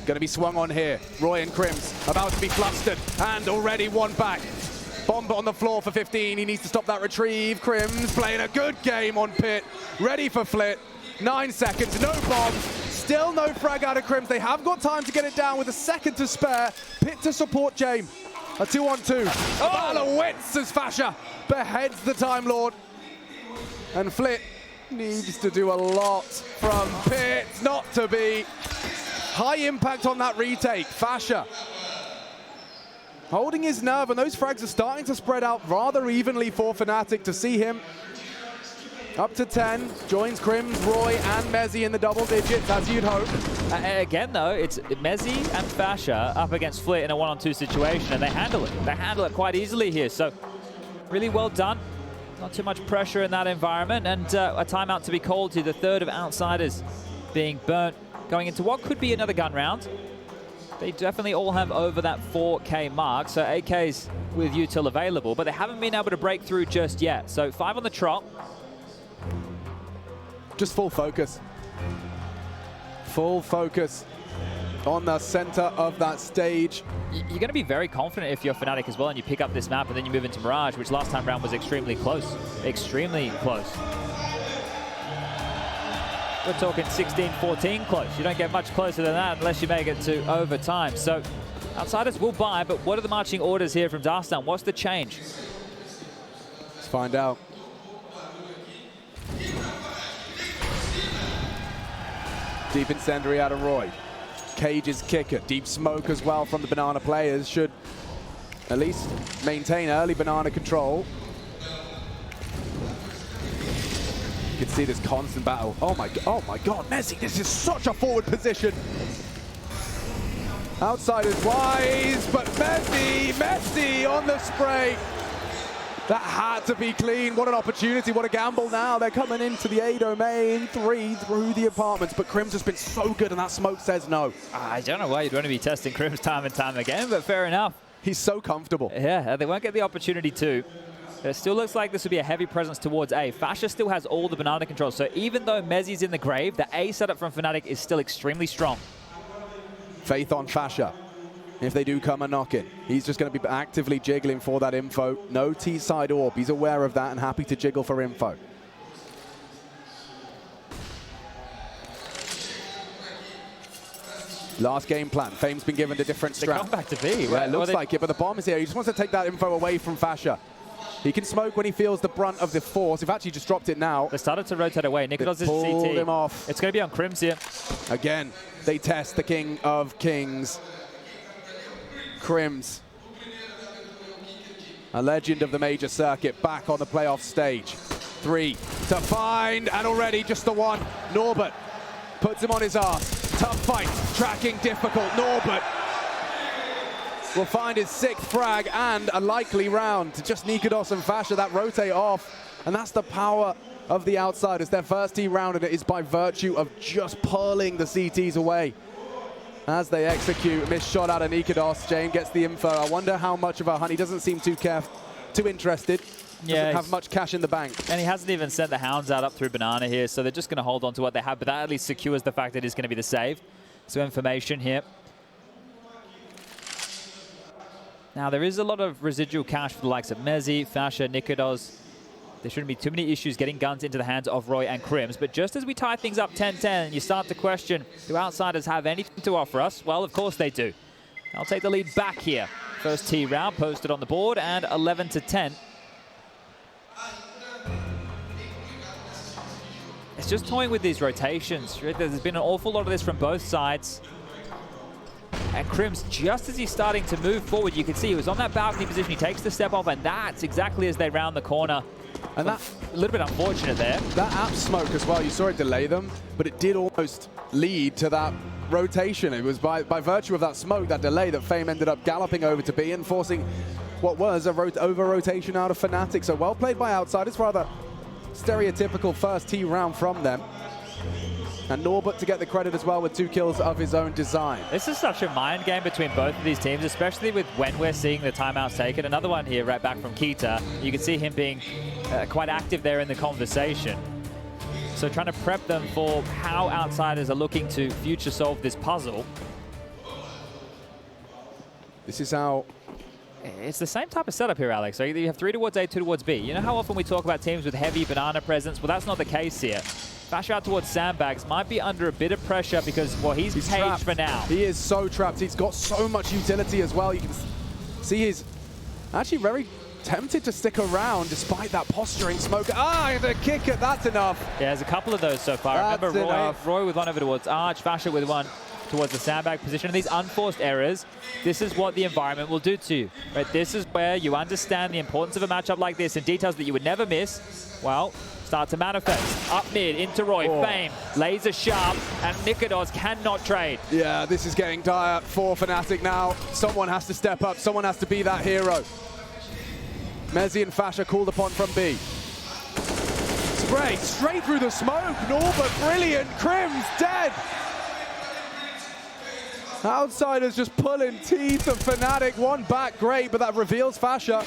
B: Going to be swung on here. Roy and Crims about to be flustered, and already one back. Bomb on the floor for 15. He needs to stop that retrieve. Crims playing a good game on Pit. Ready for Flit. 9 seconds, no bomb. Still no frag out of Crims. They have got time to get it down with a second to spare. Pit to support James. A 2-on-2. Oh! Battle of wits as Fasha beheads the Time Lord. And Flit needs to do a lot from Pit not to be. High impact on that retake. Fasha holding his nerve, and those frags are starting to spread out rather evenly for Fnatic. To see him up to 10, joins Crims, Roy, and Mezzi in the double digits, as you'd hope.
C: Again, though, it's Mezzi and Fasha up against Flit in a 1-on-2 situation, and they handle it. They handle it quite easily here, so really well done. Not too much pressure in that environment, and a timeout to be called to the third of outsiders being burnt, going into what could be another gun round. They definitely all have over that 4K mark, so AKs with util available, but they haven't been able to break through just yet. So 5 on the trot.
B: Just full focus. Full focus on the center of that stage.
C: You're going to be very confident if you're Fnatic as well, and you pick up this map and then you move into Mirage, which last time round was extremely close. Extremely close. We're talking 16-14 close. You don't get much closer than that unless you make it to overtime. So outsiders will buy, but what are the marching orders here from Darstan? What's the change?
B: Let's find out. Deep incendiary out of Roy. Cage's kicker. Deep smoke as well from the Banana players. Should at least maintain early Banana control. You can see this constant battle. Oh my God, Mezzi, this is such a forward position. Outsiders wise, but Messi on the spray. That had to be clean. What an opportunity, what a gamble now. They're coming into the A domain, 3 through the apartments, but Crims has been so good and that smoke says no.
C: I don't know why you'd want to be testing Crims time and time again, but fair enough.
B: He's so comfortable.
C: Yeah, they won't get the opportunity to. It still looks like this would be a heavy presence towards A. Fasha still has all the Banana controls, so even though Mezzi's in the grave, the A setup from Fnatic is still extremely strong.
B: Faith on Fasha. If they do come a knock-in, he's just going to be actively jiggling for that info. No T-side AWP. He's aware of that and happy to jiggle for info. Last game plan. Fame's been given a different strat.
C: They come back to B.
B: Yeah, it looks like it, but the bomb is here. He just wants to take that info away from Fasha. He can smoke when he feels the brunt of the force. They've actually just dropped it now.
C: They started to rotate away. Nikodos is
B: pulled
C: CT.
B: him off.
C: It's going to be on Crims here.
B: Again, they test the King of Kings. Crims, a legend of the major circuit, back on the playoff stage. 3 to find, and already just the one. Norbert puts him on his ass. Tough fight, tracking difficult. Norbert will find his 6th frag and a likely round to just Nikados and Fasha that rotate off. And that's the power of the Outsiders. Their first team round, and it is by virtue of just pulling the CTs away. As they execute, missed shot out of Nikados. James gets the info. I wonder how much of a hunt. He doesn't seem too interested. Doesn't have much cash in the bank.
C: And he hasn't even sent the hounds out up through Banana here, so they're just going to hold on to what they have, but that at least secures the fact that it's going to be the save. So information here. Now, there is a lot of residual cash for the likes of Mezi, Fasha, Nikados. There shouldn't be too many issues getting guns into the hands of Roy and Crims. But just as we tie things up 10-10, you start to question, do Outsiders have anything to offer us? Well, of course they do. I'll take the lead back here. First T round posted on the board, and 11-10. It's just toying with these rotations. There's been an awful lot of this from both sides. And Crims, just as he's starting to move forward, you can see he was on that balcony position. He takes the step off, and that's exactly as they round the corner. And that's a little bit unfortunate there.
B: That app smoke as well, you saw it delay them, but it did almost lead to that rotation. It was by virtue of that smoke, that delay, that Fame ended up galloping over to B and forcing what was a over-rotation out of Fnatic. So well played by Outsiders, rather stereotypical first T round from them. And Norbert to get the credit as well with 2 kills of his own design.
C: This is such a mind game between both of these teams, especially with when we're seeing the timeouts taken. Another one here right back from Kita. You can see him being quite active there in the conversation. So trying to prep them for how Outsiders are looking to future solve this puzzle.
B: This is how...
C: It's the same type of setup here, Alex. So you have 3 towards A, 2 towards B. You know how often we talk about teams with heavy banana presence? Well, that's not the case here. Fash out towards Sandbags might be under a bit of pressure because, well, he's caged trapped for now.
B: He is so trapped. He's got so much utility as well. You can see he's actually very tempted to stick around despite that posturing smoke. Ah, the kicker, that's enough.
C: Yeah, there's a couple of those so far.
B: That's
C: Remember Roy with one over towards Arch, Fasha with one towards the sandbag position. And these unforced errors, this is what the environment will do to you. Right? This is where you understand the importance of a matchup like this and details that you would never miss. Well, start to manifest. Up mid, into Roy, Fame, laser sharp, and Nikados cannot trade.
B: Yeah, this is getting dire for Fnatic now. Someone has to step up. Someone has to be that hero. Mezi and Fasha called upon from B. Spray straight through the smoke. Norbert, brilliant. Crims dead. Outsiders just pulling teeth of Fnatic. One back, great, but that reveals Fasha.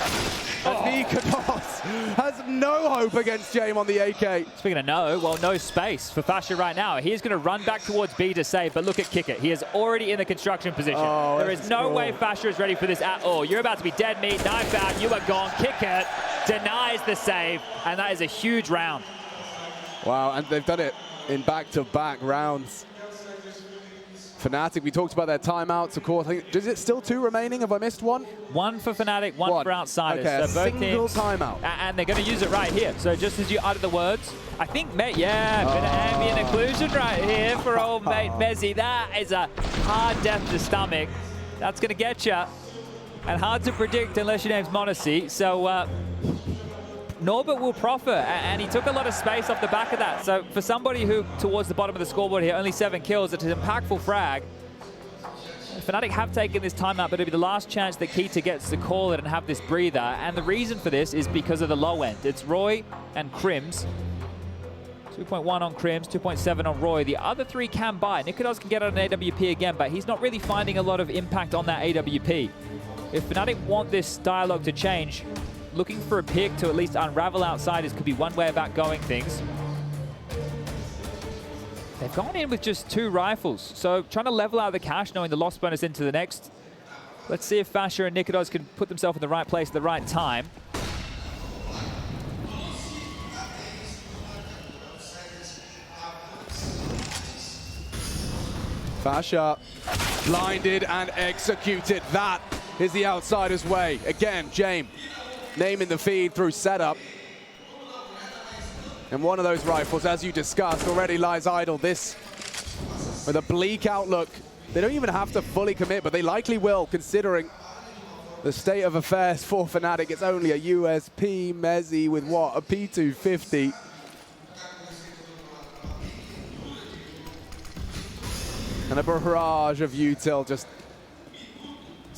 B: And Nikados has no hope against James on the AK.
C: Speaking of no, well, no space for Fasha right now. He is going to run back towards B to save, but look at Kicker. He is already in the construction position. There is no way Fasha is ready for this at all. You're about to be dead meat, knife out, you are gone. Kicker denies the save, and that is a huge round.
B: Wow, and they've done it in back-to-back rounds. Fnatic, we talked about their timeouts, of course. Is it still 2 remaining? Have I missed one?
C: 1 for Fnatic, 1 for Outsiders.
B: Okay,
C: so
B: a
C: both
B: single
C: teams,
B: timeout.
C: And they're going to use it right here. So just as you utter the words, I think, yeah, a bit of ambient occlusion right here for old mate Mezi. That is a hard death to stomach. That's going to get you. And hard to predict unless your name's Monacy. So Norbert will profit, and he took a lot of space off the back of that. So for somebody who, towards the bottom of the scoreboard here, only 7 kills, it's an impactful frag. Fnatic have taken this timeout, but it'll be the last chance that Kita gets to call it and have this breather. And the reason for this is because of the low end. It's Roy and Crims. 2.1 on Crims, 2.7 on Roy. The other 3 can buy. Nikados can get on an AWP again, but he's not really finding a lot of impact on that AWP. If Fnatic want this dialogue to change, looking for a pick to at least unravel Outsiders could be one way about going things. They've gone in with just 2 rifles, so trying to level out the cash, knowing the loss bonus into the next. Let's see if Fasha and Nikados can put themselves in the right place at the right time.
B: Fasha blinded and executed. That is the Outsiders' way. Again, James naming the feed through setup. And one of those rifles, as you discussed, already lies idle. This, with a bleak outlook, they don't even have to fully commit, but they likely will, considering the state of affairs for Fnatic. It's only a USP Mezi with what, a P250. And a barrage of util just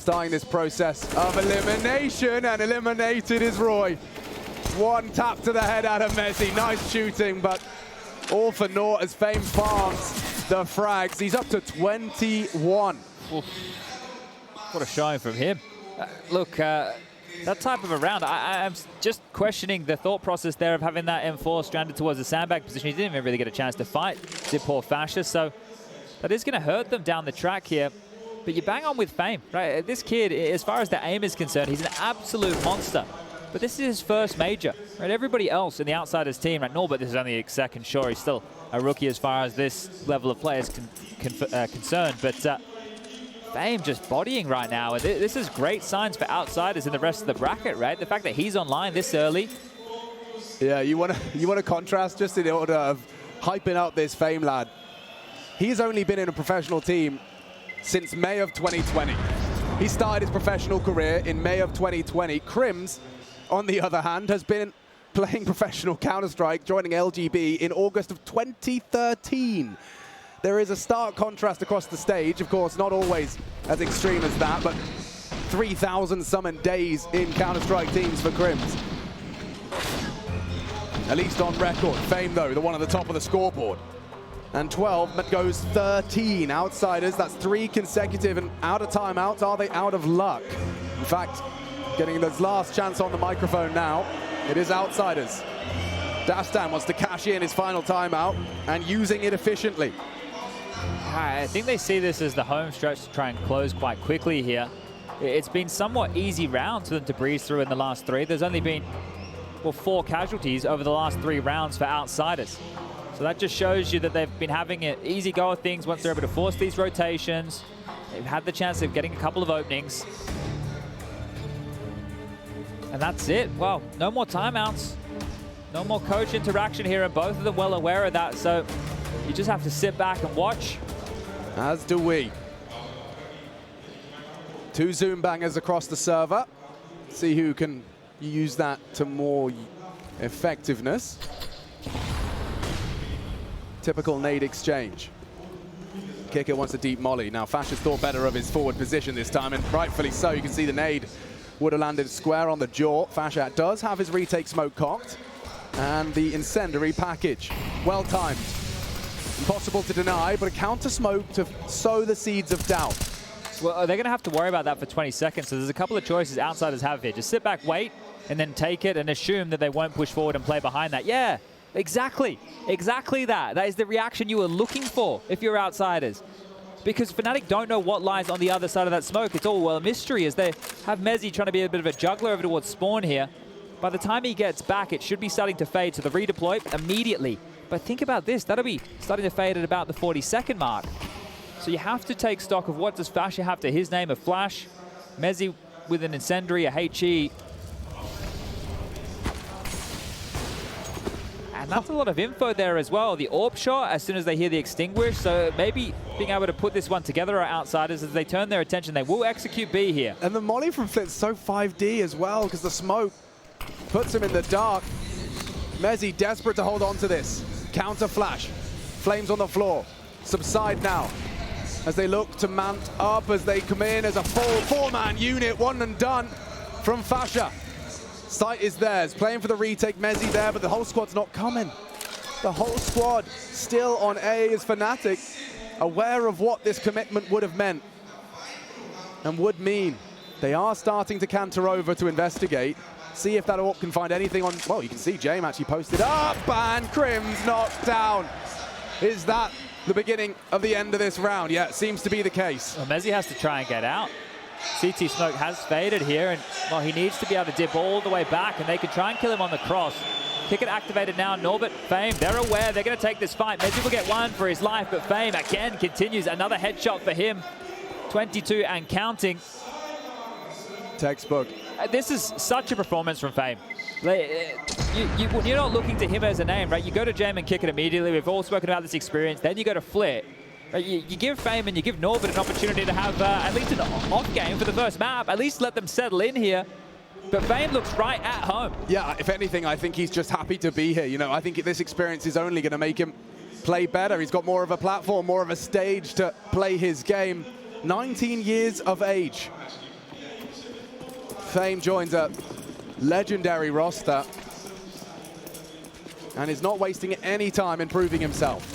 B: starting this process of elimination, and eliminated is Roy. One tap to the head out of Messi. Nice shooting, but all for naught as Fame farms the frags. He's up to 21.
C: Oof. What a showing from him. Look, that type of a round, I'm just questioning the thought process there of having that M4 stranded towards the sandbag position. He didn't even really get a chance to fight Zip or Fascia, so that is going to hurt them down the track here. But you bang on with Fame, right? This kid, as far as the aim is concerned, he's an absolute monster. But this is his first major, right? Everybody else in the Outsiders team, right? Norbert, this is only his second, sure, he's still a rookie as far as this level of play is concerned. But Fame just bodying right now. And this is great signs for Outsiders in the rest of the bracket, right? The fact that he's online this early.
B: Yeah, you want to contrast just in order of hyping up this Fame lad. He's only been in a professional team since May of 2020. He started his professional career in May of 2020. Crims, on the other hand, has been playing professional Counter-Strike, joining LGB in August of 2013. There is a stark contrast across the stage. Of course, not always as extreme as that, but 3,000 summon days in Counter-Strike teams for Crims. At least on record. Fame, though, the one at the top of the scoreboard. And 12 goes 13 Outsiders. That's 3 consecutive, and out of timeouts. Are they out of luck? In fact, getting this last chance on the microphone now. It is Outsiders. Dastan wants to cash in his final timeout and using it efficiently.
C: I think they see this as the home stretch to try and close quite quickly here. It's been somewhat easy rounds for them to breeze through in the last 3. There's only been, well, 4 casualties over the last 3 rounds for Outsiders. So that just shows you that they've been having an easy go of things once they're able to force these rotations. They've had the chance of getting a couple of openings. And that's it. Well, no more timeouts. No more coach interaction here, and both of them well aware of that. So you just have to sit back and watch.
B: As do we. 2 Zoom bangers across the server. See who can use that to more effectiveness. Typical nade exchange. Kicker wants a deep molly. Now Fascia's thought better of his forward position this time, and rightfully so. You can see the nade would have landed square on the jaw. Fascia does have his retake smoke cocked, and the incendiary package. Well timed. Impossible to deny, but a counter smoke to sow the seeds of doubt.
C: Well, they're going to have to worry about that for 20 seconds, so there's a couple of choices Outsiders have here. Just sit back, wait, and then take it and assume that they won't push forward and play behind that. Yeah, exactly. Exactly that. That is the reaction you were looking for if you're Outsiders. Because Fnatic don't know what lies on the other side of that smoke. It's all, well, a mystery as they have Mezzi trying to be a bit of a juggler over towards Spawn here. By the time he gets back, it should be starting to fade, so the redeploy immediately. But think about this, that'll be starting to fade at about the 40-second mark. So you have to take stock of what does Fascia have to his name, a flash, Mezzi with an incendiary, a HE. And that's a lot of info there as well. The AWP shot as soon as they hear the extinguish, so maybe being able to put this one together are Outsiders as they turn their attention. They will execute B here.
B: And the molly from Flit's so 5D as well, because the smoke puts him in the dark. Mezzi desperate to hold on to this. Counter flash. Flames on the floor. Subside now as they look to mount up as they come in as a full 4-man unit. One and done from Fascia. Sight is theirs. Playing for the retake. Mezzi there, but the whole squad's not coming. The whole squad still on A is Fnatic, aware of what this commitment would have meant and would mean. They are starting to canter over to investigate. See if that AWP can find anything on... Well, you can see Jame actually posted up, and Crims knocked down. Is that the beginning of the end of this round? Yeah, it seems to be the case.
C: Well, Mezzi has to try and get out. CT smoke has faded here, and well, he needs to be able to dip all the way back, and they can try and kill him on the cross. Kick it activated now. Norbert, Fame, they're aware they're going to take this fight. Mezzi will get one for his life, but Fame again continues. Another headshot for him. 22 and counting.
B: Textbook.
C: This is such a performance from Fame. You're not looking to him as a name, right? You go to Jam and kick it immediately. We've all spoken about this experience. Then you go to Flit. Right? You give Fame and you give Norbert an opportunity to have at least an off game for the first map. At least let them settle in here. But Fame looks right at home.
B: Yeah, if anything, I think he's just happy to be here. You know, I think this experience is only going to make him play better. He's got more of a platform, more of a stage to play his game. 19 years of age. Fame joins a legendary roster and is not wasting any time improving himself.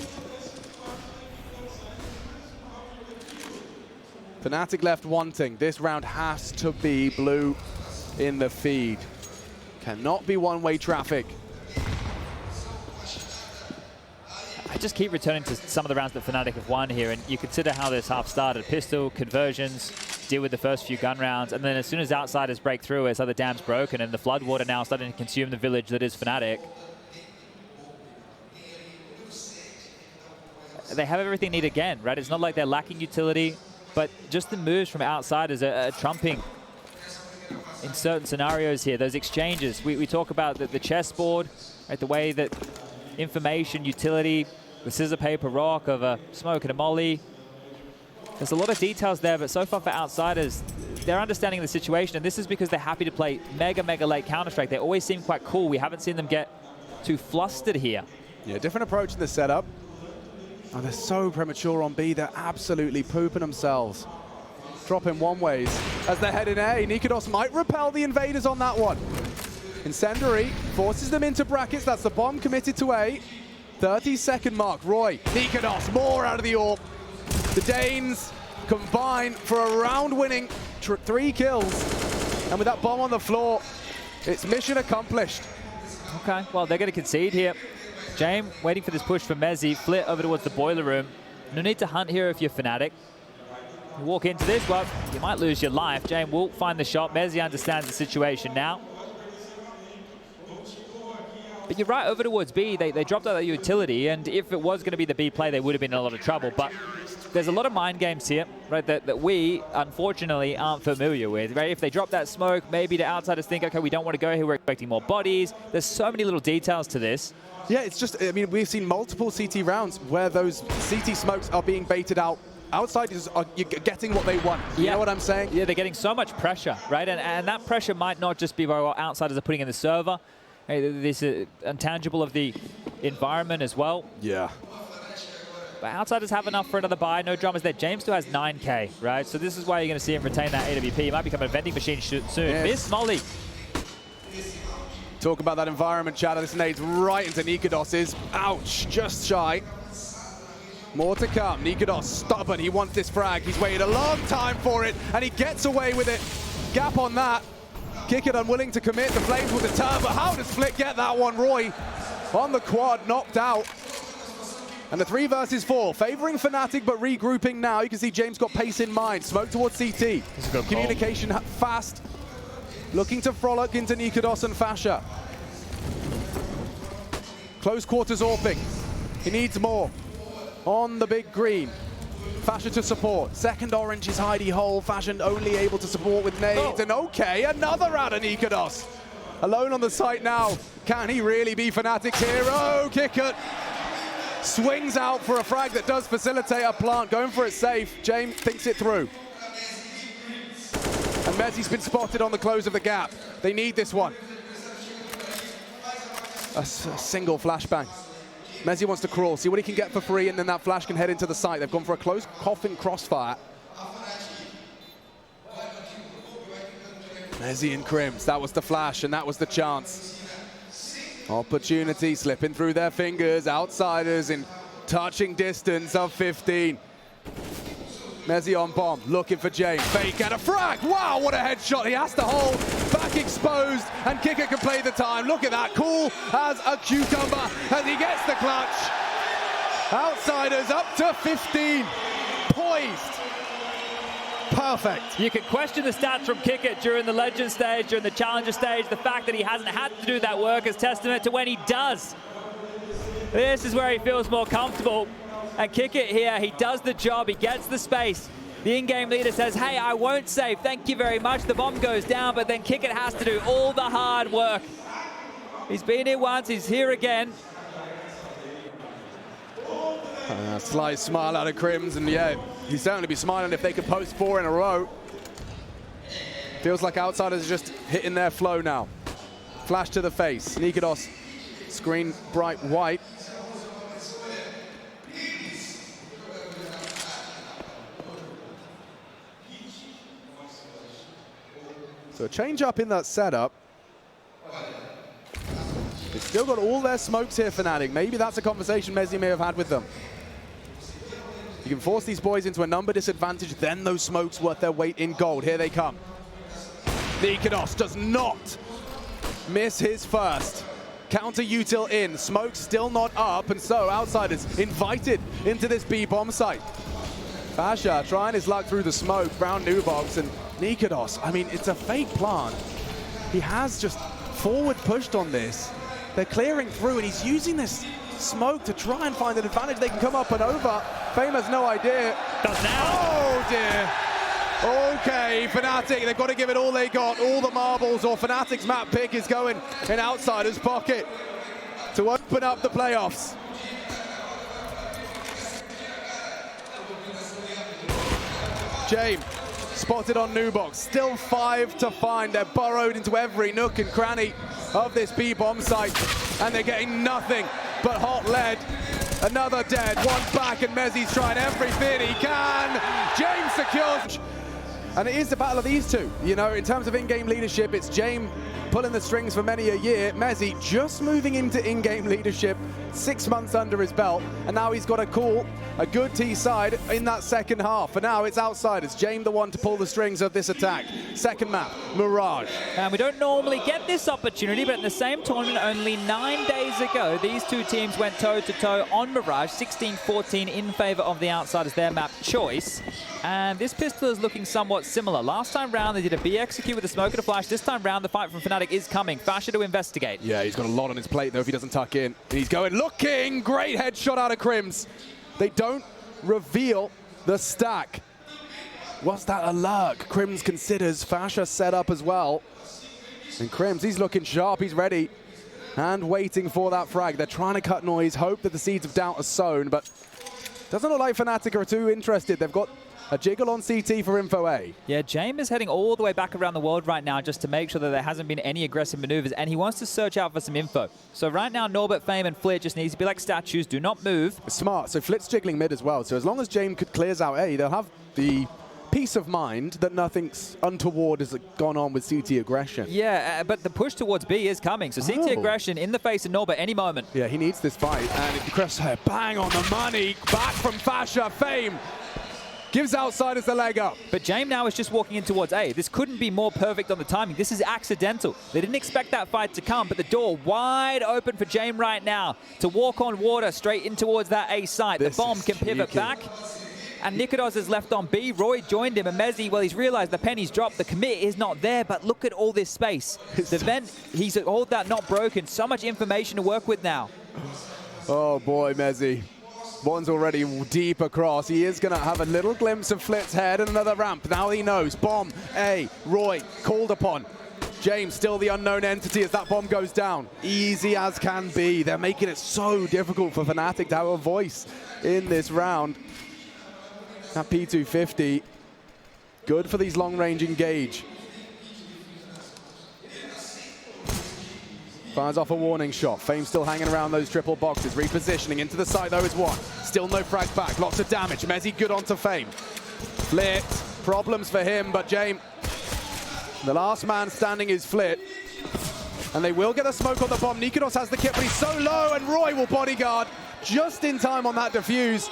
B: Fnatic left wanting. This round has to be blue in the feed. Cannot be one-way traffic.
C: I just keep returning to some of the rounds that Fnatic have won here, and you consider how this half started. Pistol, conversions, deal with the first few gun rounds, and then as soon as outsiders break through, it's like the dam's broken, and the Floodwater now starting to consume the village that is Fnatic. They have everything needed again, right? It's not like they're lacking utility, but just the moves from outsiders are trumping in certain scenarios here. Those exchanges, we talk about the chessboard, right? The way that information, utility, the scissor, paper, rock of a smoke and a molly. There's a lot of details there, but so far for outsiders, they're understanding the situation, and this is because they're happy to play mega late Counter-Strike. They always seem quite cool. We haven't seen them get too flustered here.
B: Yeah, different approach in the setup. Oh, they're so premature on B. They're absolutely pooping themselves. Dropping one ways as they head in A. Nikodos might repel the invaders on that one. Incendiary forces them into brackets. That's the bomb committed to A. 30-second mark. Roy, Nikodos, more out of the AWP. The Danes combine for a round-winning 3 kills. And with that bomb on the floor, it's mission accomplished.
C: Okay, well, they're going to concede here. James waiting for this push from Mezzi. Flit over towards the boiler room. No need to hunt here if you're Fnatic. You walk into this, well, you might lose your life. James will find the shot. Mezzi understands the situation now. But you're right, over towards B, they dropped out that utility, and if it was going to be the B play, they would have been in a lot of trouble. But there's a lot of mind games here, right, that we, unfortunately, aren't familiar with, right? If they drop that smoke, maybe the outsiders think, okay, we don't want to go here, we're expecting more bodies. There's so many little details to this.
B: Yeah, it's just, I mean, we've seen multiple CT rounds where those CT smokes are being baited out. Outsiders are getting what they want. You know what I'm saying?
C: Yeah, they're getting so much pressure, right? And that pressure might not just be by what outsiders are putting in the server. Hey, this is intangible of the environment as well.
B: Yeah.
C: But outsiders have enough for another buy. No dramas there. James still has 9K, right? So this is why you're going to see him retain that AWP. He might become a vending machine soon.
B: Yes.
C: Miss Molly.
B: Talk about that environment, Chad. This nades right into Nikodos's. Ouch, just shy. More to come. Nikodos stubborn. He wants this frag. He's waited a long time for it, and he gets away with it. Gap on that. Kick it unwilling to commit. The Flames will deter, but how does Flick get that one? Roy on the quad, knocked out. And the 3 versus 4, favoring Fnatic, but regrouping now. You can see James got pace in mind. Smoke towards CT. Communication fast. Looking to frolic into Nikodos and Fasha. Close quarters AWPing. He needs more. On the big green. Fasha to support. Second orange is hidey hole. Fashion only able to support with nades. And okay, another out of Nikodos. Alone on the site now. Can he really be Fnatic's hero? Kickert swings out for a frag that does facilitate a plant. Going for it safe. James thinks it through. And Mezzi's been spotted on the close of the gap. They need this one. A single flashbang. Mezzi wants to crawl, see what he can get for free, and then that flash can head into the site. They've gone for a close coughing crossfire. Mezzi and Crims, that was the flash, and that was the chance. Opportunity slipping through their fingers. Outsiders in touching distance of 15. Mezzi on bomb, looking for James. Fake and a frag. Wow, what a headshot. He has to hold. Back exposed, and Kicker can play the time. Look at that, cool as a cucumber as he gets the clutch. Outsiders up to 15. Poised. Perfect.
C: You can question the stats from Kicker during the Legend stage, during the Challenger stage. The fact that he hasn't had to do that work is testament to when he does. This is where he feels more comfortable. And Kicker here, he does the job, he gets the space. The in-game leader says, hey, I won't save, thank you very much. The bomb goes down, but then Kicker has to do all the hard work. He's been here once, he's here again.
B: Slight smile out of Crims, and yeah, he'd certainly be smiling if they could post 4 in a row. Feels like outsiders are just hitting their flow now. Flash to the face, Nikodos, screen bright white. So a change up in that setup. They've still got all their smokes here, Fnatic. Maybe that's a conversation Messi may have had with them. You can force these boys into a number disadvantage, then those smokes worth their weight in gold. Here they come. Nikados does not miss his first. Counter util in, smoke still not up, and so Outsiders invited into this B-bomb site. Fasha trying his luck through the smoke, round Nubox, and Nikados, I mean, it's a fake plant. He has just forward pushed on this. They're clearing through, and he's using this smoke to try and find an advantage they can come up and over. Fame has no idea.
C: Does now.
B: Oh dear. Okay, Fnatic, they've got to give it all they got, all the marbles, or Fnatic's map pick is going in Outsider's pocket to open up the playoffs. James spotted on Nubox, still 5 to find. They're burrowed into every nook and cranny of this B-bomb site, and they're getting nothing but hot lead. Another dead, one back, and Mezzi's trying everything he can. James secures. And it is the battle of these two. You know, in terms of in-game leadership, it's James pulling the strings for many a year. Mezzi just moving into in-game leadership, 6 months under his belt, and now he's got to call a good T side in that second half. For now, it's Outsiders. James the one to pull the strings of this attack. Second map, Mirage.
C: And we don't normally get this opportunity, but in the same tournament only 9 days ago, these two teams went toe-to-toe on Mirage, 16-14 in favor of the Outsiders, their map choice. And this pistol is looking somewhat similar. Last time round, they did a B execute with a smoke and a flash. This time round, the fight from Fnatic is coming. Fasha to investigate.
B: Yeah, he's got a lot on his plate, though, if he doesn't tuck in. And he's going, looking! Great headshot out of Crims. They don't reveal the stack. Was that a lurk? Crims considers Fasha set up as well. And Crims, he's looking sharp, he's ready. And waiting for that frag. They're trying to cut noise, hope that the seeds of doubt are sown, but doesn't look like Fnatic are too interested. They've got a jiggle on CT for Info A.
C: Yeah, James is heading all the way back around the world right now just to make sure that there hasn't been any aggressive maneuvers, and he wants to search out for some info. So right now, Norbert, Fame, and Flit just needs to be like statues, do not move.
B: Smart, so Flit's jiggling mid as well, so as long as James clears out A, they'll have the peace of mind that nothing's untoward has gone on with CT aggression.
C: Yeah, but the push towards B is coming, so CT aggression in the face of Norbert any moment.
B: Yeah, he needs this fight, and Crosshair bang on the money, back from Fasha. Fame gives Outsiders the leg up.
C: But James now is just walking in towards A. This couldn't be more perfect on the timing. This is accidental. They didn't expect that fight to come, but the door wide open for James right now to walk on water straight in towards that A site. The bomb can pivot back. And Nikados is left on B. Roy joined him, and Mezzi, well, he's realized the penny's dropped. The commit is not there, but look at all this space. The vent, he's all that not broken. So much information to work with now.
B: Oh boy, Mezzi. One's already deep across. He is going to have a little glimpse of Flit's head and another ramp. Now he knows. Bomb, A, Roy, called upon. James still the unknown entity as that bomb goes down. Easy as can be. They're making it so difficult for Fnatic to have a voice in this round. That P250, good for these long-range engage. Fires off a warning shot. Fame still hanging around those triple boxes. Repositioning into the side, though, is one. Still no frag back. Lots of damage. Mezzi good onto Fame. Flit. Problems for him, but James, the last man standing is Flit. And they will get a smoke on the bomb. Nikados has the kit, but he's so low, and Roy will bodyguard just in time on that defuse.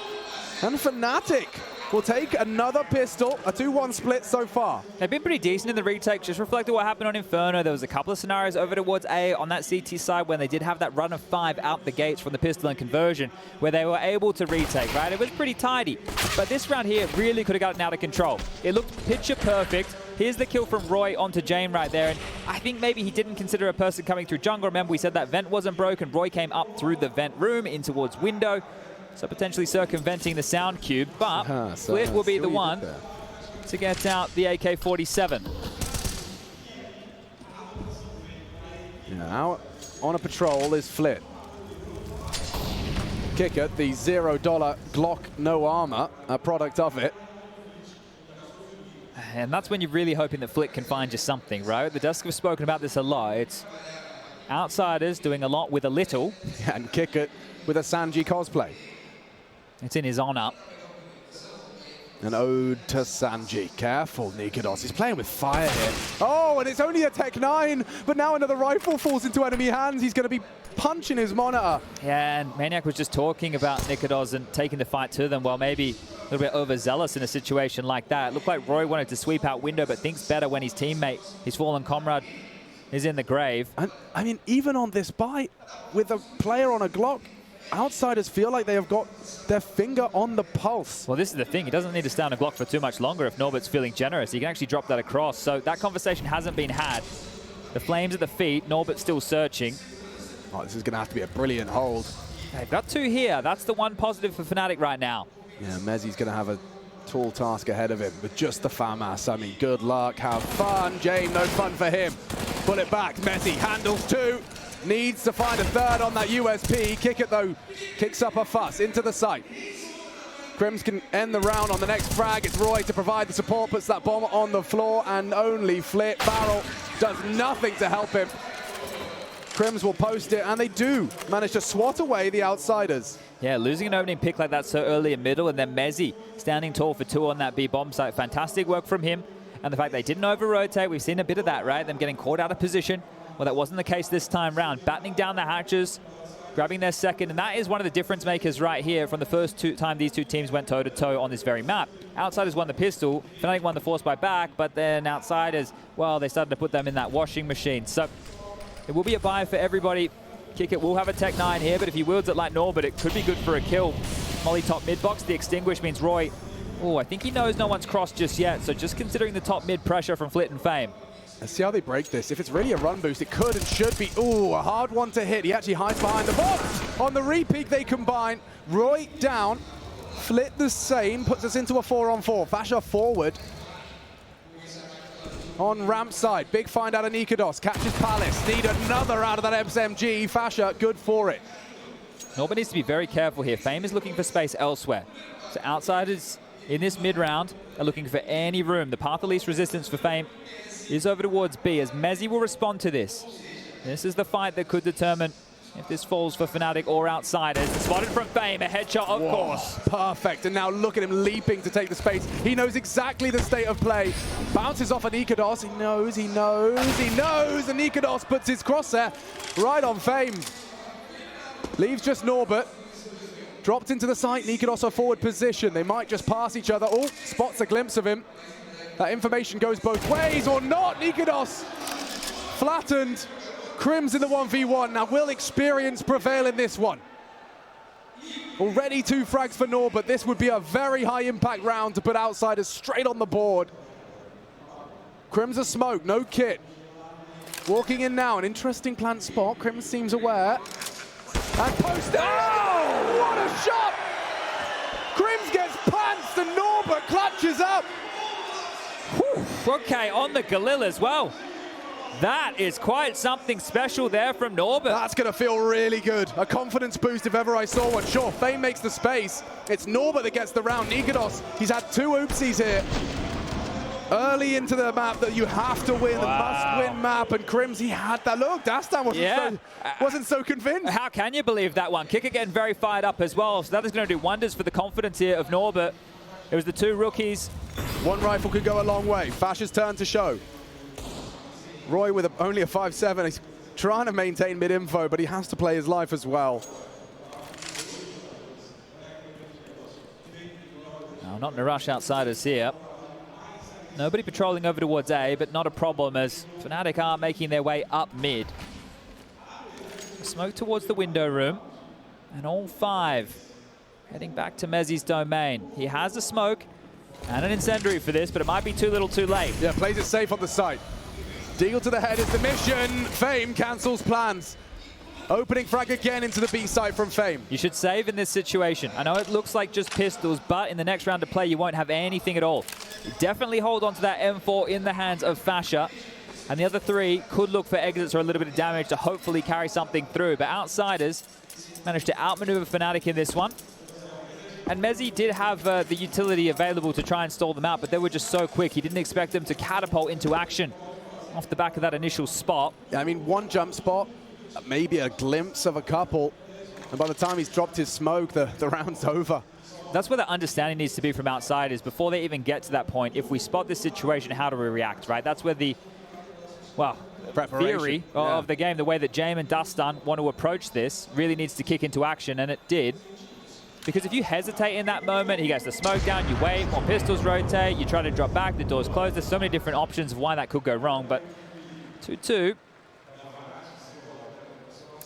B: And Fnatic will take another pistol, a 2-1 split so far.
C: They've been pretty decent in the retakes, just reflected what happened on Inferno. There was a couple of scenarios over towards A on that CT side when they did have that run of 5 out the gates from the pistol and conversion, where they were able to retake, right? It was pretty tidy. But this round here really could have gotten out of control. It looked picture perfect. Here's the kill from Roy onto Jane right there. And I think maybe he didn't consider a person coming through jungle. Remember, we said that vent wasn't broken. Roy came up through the vent room in towards window. So potentially circumventing the sound cube, but Flit will be the one to get out the AK-47.
B: Now on a patrol is Flit. Kicker, the $0 Glock no armor, a product of it.
C: And that's when you're really hoping that Flit can find you something, right? The Dusk have spoken about this a lot. It's Outsiders doing a lot with a little.
B: And Kicker with a Sanji cosplay.
C: It's in his honor.
B: An ode to Sanji. Careful, Nikados. He's playing with fire here. Oh, and it's only a Tech 9, but now another rifle falls into enemy hands. He's going to be punching his monitor.
C: Yeah, and Maniac was just talking about Nikados and taking the fight to them. Well, maybe a little bit overzealous in a situation like that. It looked like Roy wanted to sweep out window, but thinks better when his teammate, his fallen comrade, is in the grave.
B: And I mean, even on this bite, with a player on a Glock, outsiders feel like they have got their finger on the pulse.
C: Well, this is the thing. He doesn't need to stay on a Glock for too much longer if Norbert's feeling generous. He can actually drop that across. So that conversation hasn't been had. The flames at the feet. Norbert's still searching.
B: Oh, this is going to have to be a brilliant hold.
C: They've got two here. That's the one positive for Fnatic right now.
B: Yeah, Mezzi's going to have a tall task ahead of him with just the FAMAS. I mean, good luck. Have fun. Jane, no fun for him. Pull it back. Mezzi handles two. Needs to find a third on that USP. Kick it, though. Kicks up a fuss into the site. Crims can end the round on the next frag. It's Roy to provide the support. Puts that bomb on the floor and only Flip. Barrel does nothing to help him. Crims will post it, and they do manage to swat away the outsiders.
C: Yeah, losing an opening pick like that so early in middle, and then Mezzi standing tall for two on that B bomb site. Fantastic work from him. And the fact they didn't over-rotate, we've seen a bit of that, right? Them getting caught out of position. Well, that wasn't the case this time round. Battening down the hatches, grabbing their second, and that is one of the difference makers right here from the first time these two teams went toe-to-toe on this very map. Outsiders won the pistol, Fnatic won the force by back, but then Outsiders, well, they started to put them in that washing machine. So it will be a buy for everybody. Kick it will have a Tech 9 here, but if he wields it like Norbert, it could be good for a kill. Molly top mid box, the extinguish means Roy, oh, I think he knows no one's crossed just yet, so just considering the top mid pressure from Flit and Fame.
B: Let's see how they break this. If it's really a run boost, it could and should be. Ooh, a hard one to hit. He actually hides behind the box. On the re-peek, they combine. Roy down. Flit the same. Puts us into a 4-on-4. Fasha forward. On ramp side. Big find out of Nikados. Catches Palace. Need another out of that SMG. Fasha, good for it.
C: Norbert needs to be very careful here. Fame is looking for space elsewhere. So Outsiders in this mid-round are looking for any room. The path of least resistance for Fame is over towards B, as Mezzi will respond to this. This is the fight that could determine if this falls for Fnatic or Outsiders. Spotted from Fame, a headshot, of course.
B: Perfect, and now look at him leaping to take the space. He knows exactly the state of play. Bounces off of Nikados. He knows, and Nikados puts his crosshair right on Fame. Leaves just Norbert. Dropped into the site, Nikados a forward position. They might just pass each other. Oh, spots a glimpse of him. That information goes both ways, or not. Nikados flattened. Crims in the 1v1. Now, will experience prevail in this one? Already 2 frags for Norbert. This would be a very high impact round to put Outsiders straight on the board. Crims a smoke, no kit. Walking in now, an interesting plant spot. Crims seems aware. And post. Oh, what a shot! Crims gets pantsed and Norbert clutches up.
C: Whew. Okay, on the Galil as well. That is quite something special there from Norbert.
B: That's going to feel really good. A confidence boost if ever I saw one. Sure, Fame makes the space. It's Norbert that gets the round. Nikados, he's had 2 oopsies here. Early into the map that you have to win, the must-win map, and Crims, he had that. Look, Dastan wasn't so convinced.
C: How can you believe that one? Kicker getting very fired up as well, so that is going to do wonders for the confidence here of Norbert. It was the 2 rookies.
B: One rifle could go a long way. Fash's turn to show. Roy with only a 5-7. He's trying to maintain mid-info, but he has to play his life as well.
C: No, not in a rush, Outsiders here. Nobody patrolling over towards A, but not a problem as Fnatic are making their way up mid. Smoke towards the window room, and all 5 heading back to Mezzi's domain. He has the smoke and an incendiary for this, but it might be too little too late.
B: Yeah, plays it safe on the site. Deagle to the head is the mission. Fame cancels plans. Opening frag again into the B site from Fame.
C: You should save in this situation. I know it looks like just pistols, but in the next round of play, you won't have anything at all. Definitely hold on to that M4 in the hands of Fasha. And the other 3 could look for exits or a little bit of damage to hopefully carry something through. But Outsiders managed to outmaneuver Fnatic in this one. And Mezzi did have the utility available to try and stall them out, but they were just so quick. He didn't expect them to catapult into action off the back of that initial spot.
B: Yeah, I mean, one jump spot, maybe a glimpse of a couple. And by the time he's dropped his smoke, the round's over.
C: that's where the understanding needs to be from outsiders before they even get to that point. If we spot this situation, how do we react, right? That's where the, well, theory of the game, the way that James and Dustin want to approach this really needs to kick into action, and it did. Because if you hesitate in that moment, he gets the smoke down, you wait, more pistols rotate, you try to drop back, the door's closed. There's so many different options of why that could go wrong, but 2-2.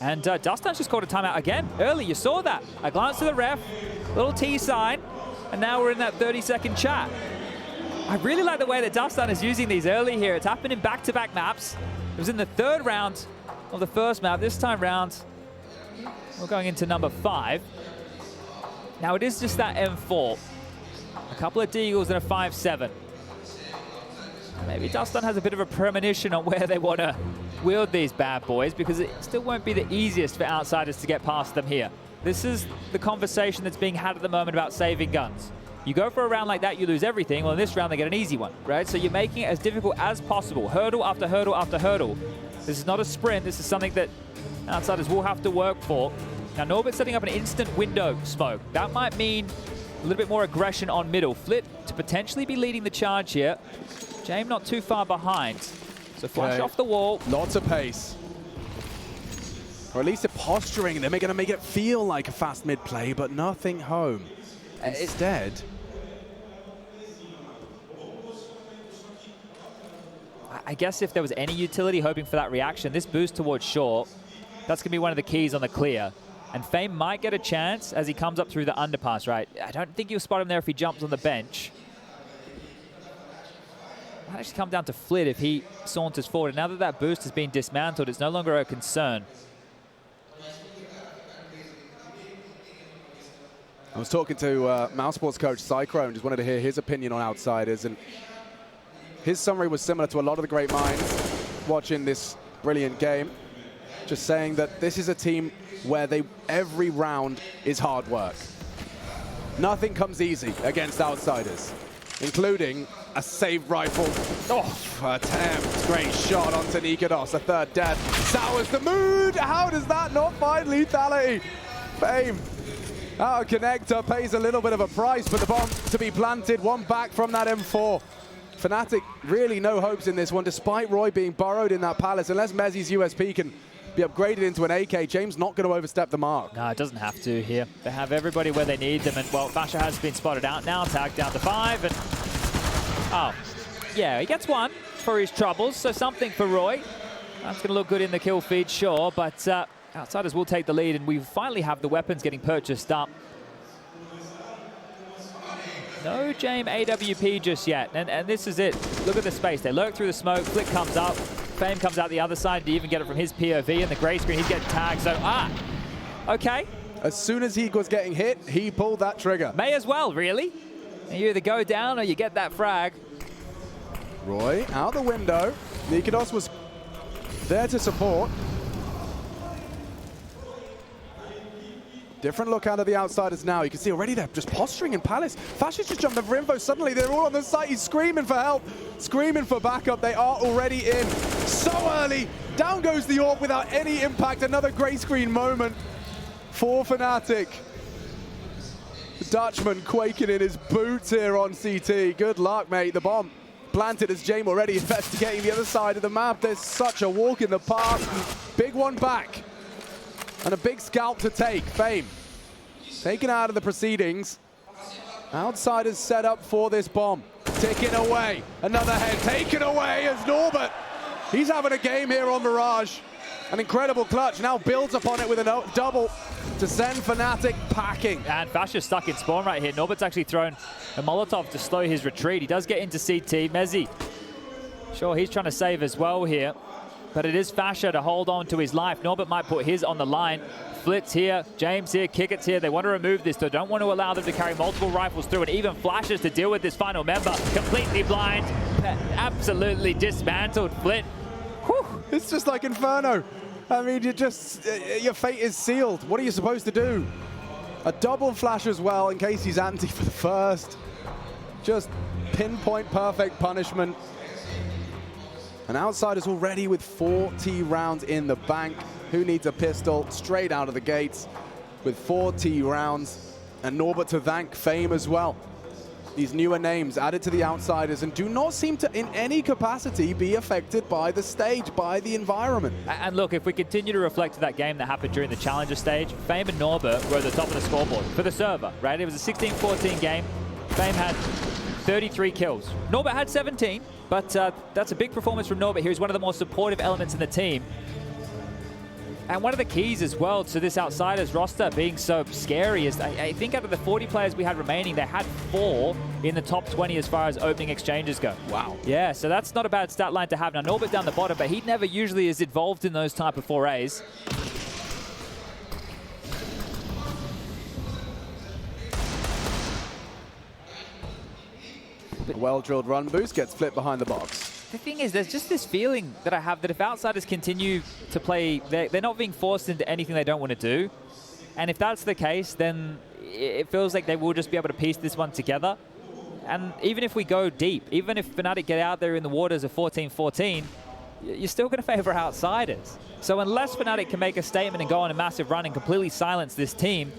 C: And Dustin's just called a timeout again. Early, you saw that. A glance to the ref, little T sign, and now we're in that 30-second chat. I really like the way that Dustin is using these early here. It's happened in back-to-back maps. It was in the third round of the first map. This time round, we're going into number 5. Now it is just that M4. A couple of Deagles and a 5-7. Maybe Dustin has a bit of a premonition on where they want to wield these bad boys, because it still won't be the easiest for outsiders to get past them here. This is the conversation that's being had at the moment about saving guns. You go for a round like that, you lose everything. Well, in this round, they get an easy one, right? So you're making it as difficult as possible. Hurdle after hurdle after hurdle. This is not a sprint. This is something that outsiders will have to work for. Now, Norbert's setting up an instant window smoke. That might mean a little bit more aggression on middle. Flit to potentially be leading the charge here. James not too far behind. So flash off the wall.
B: Lots of pace. Or at least they're posturing. They're going to make it feel like a fast mid play, but nothing home. Instead,
C: I guess if there was any utility hoping for that reaction, this boost towards short, that's going to be one of the keys on the clear. And Fame might get a chance as he comes up through the underpass, right? I don't think you'll spot him there if he jumps on the bench. Might actually come down to Flit if he saunters forward. And now that that boost has been dismantled, it's no longer a concern.
B: I was talking to Mousesports coach Cyclone, just wanted to hear his opinion on outsiders, and his summary was similar to a lot of the great minds watching this brilliant game, just saying that this is a team where every round is hard work. Nothing comes easy against outsiders, including a saved rifle. Oh, attempt. Great shot onto Nikados, a third death. Sours the mood. How does that not find lethality? Fame. Out of connector, pays a little bit of a price, but the bomb to be planted. One back from that M4. Fnatic really no hopes in this one, despite Roy being burrowed in that palace. Unless Mezzi's USP can be upgraded into an AK, James not going to overstep the mark.
C: No, it doesn't have to here. They have everybody where they need them, and well, Fasha has been spotted out now, tagged down to 5, and oh, yeah, he gets 1 for his troubles, so something for Roy. That's going to look good in the kill feed, sure, but outsiders will take the lead, and we finally have the weapons getting purchased up. No James AWP just yet, and this is it. Look at the space. They lurk through the smoke, Flick comes up, Fame comes out the other side to even get it from his POV, and the gray screen, he's getting tagged, so okay.
B: As soon as he was getting hit, he pulled that trigger.
C: May as well, really. You either go down or you get that frag.
B: Roy out the window. Nikados was there to support. Different look out of the outsiders now. You can see already they're just posturing in Palace. Fashi's just jumped over info. Suddenly they're all on the site. He's screaming for help, screaming for backup. They are already in. So early. Down goes the AWP without any impact. Another gray screen moment for Fnatic. The Dutchman quaking in his boots here on CT. Good luck, mate. The bomb planted as James already investigating the other side of the map. There's such a walk in the park. Big one back. And a big scalp to take. Fame taken out of the proceedings. Outsiders set up for this bomb. Ticking away. Another head taken away as Norbert. He's having a game here on Mirage. An incredible clutch. Now builds upon it with a double to send Fnatic packing.
C: And Fasha's stuck in spawn right here. Norbert's actually thrown a Molotov to slow his retreat. He does get into CT. Mezzi, sure, he's trying to save as well here. But it is Fasha to hold on to his life. Norbert might put his on the line. Flitz here, James here, Kickett's here. They want to remove this. They don't want to allow them to carry multiple rifles through, and even flashes to deal with this final member. Completely blind, absolutely dismantled. Flit. Whew.
B: It's just like Inferno. I mean, your fate is sealed. What are you supposed to do? A double flash as well in case he's anti for the first. Just pinpoint perfect punishment. And outsiders already with 40 rounds in the bank. Who needs a pistol? Straight out of the gates with 40 rounds. And Norbert to thank Fame as well. These newer names added to the outsiders and do not seem to, in any capacity, be affected by the stage, by the environment.
C: And look, if we continue to reflect to that game that happened during the Challenger stage, Fame and Norbert were at the top of the scoreboard for the server, right? It was a 16-14 game. Fame had 33 kills. Norbert had 17, but that's a big performance from Norbert here. He's one of the more supportive elements in the team. And one of the keys as well to this Outsiders roster being so scary is I think out of the 40 players we had remaining, they had 4 in the top 20 as far as opening exchanges go.
B: Wow.
C: Yeah, so that's not a bad stat line to have. Now, Norbert down the bottom, but he never usually is involved in those type of forays.
B: A well-drilled run boost gets flipped behind the box.
C: The thing is, there's just this feeling that I have that if Outsiders continue to play, they're not being forced into anything they don't want to do. And if that's the case, then it feels like they will just be able to piece this one together. And even if we go deep, even if Fnatic get out there in the waters of 14-14, you're still going to favor Outsiders. So unless Fnatic can make a statement and go on a massive run and completely silence this team,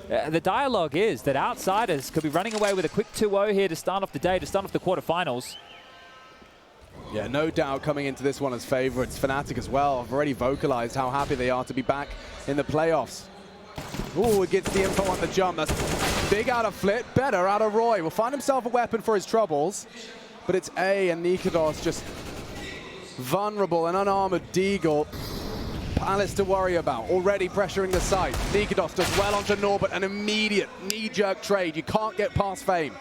C: the dialogue is that Outsiders could be running away with a quick 2-0 here to start off the day, to start off the quarterfinals.
B: Yeah, no doubt coming into this one as favorites. Fnatic as well have already vocalized how happy they are to be back in the playoffs. Ooh, it gets the info on the jump. That's big out of Flit, better out of Roy. Will find himself a weapon for his troubles, but it's A and Nikados just vulnerable and unarmored Deagle. Palace to worry about, already pressuring the site. Nikados does well onto Norbert, an immediate knee-jerk trade. You can't get past Fame.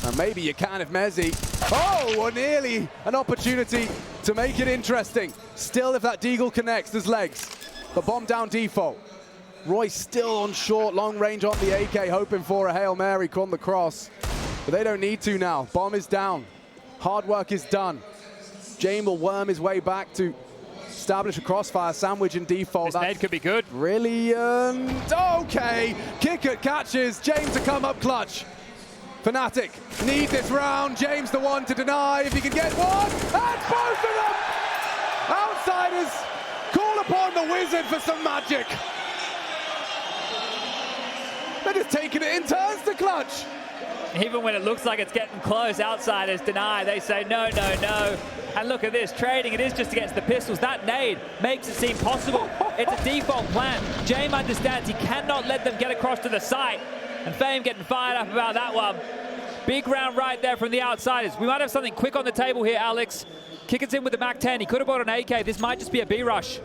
B: And maybe you can if Mezzi. Oh, nearly an opportunity to make it interesting. Still, if that Deagle connects, there's legs. The bomb down default. Roy still on short, long range on the AK, hoping for a Hail Mary on the cross. But they don't need to now. Bomb is down. Hard work is done. Jame will worm his way back to establish a crossfire sandwich in default.
C: This nade could be good.
B: Brilliant. Okay. Kicker catches. James to come up clutch. Fnatic need this round. James the one to deny if he can get one. And both of them! Outsiders call upon the wizard for some magic. They're just taking it in turns to clutch.
C: Even when it looks like it's getting close, Outsiders deny. They say no, no, no. And look at this, trading. It is just against the pistols. That nade makes it seem possible. It's a default plan. James understands he cannot let them get across to the site. And Fame getting fired up about that one. Big round right there from the Outsiders. We might have something quick on the table here, Alex. Kick it in with the MAC-10. He could have bought an AK. This might just be a B-rush.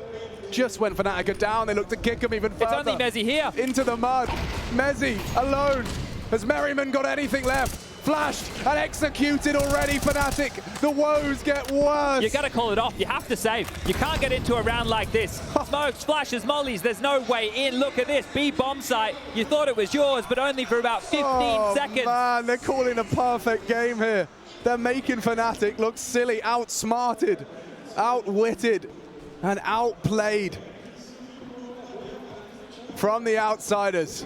B: Just when Fnatic are down, they look to kick him even further.
C: It's only Mezzi here.
B: Into the mud. Mezzi alone. Has Merriman got anything left? Flashed and executed already, Fnatic. The woes get worse.
C: You got to call it off. You have to save. You can't get into a round like this. Smokes, flashes, mollies. There's no way in. Look at this. B bomb site. You thought it was yours, but only for about 15 seconds.
B: Man, they're calling a perfect game here. They're making Fnatic look silly, outsmarted, outwitted, and outplayed from the Outsiders.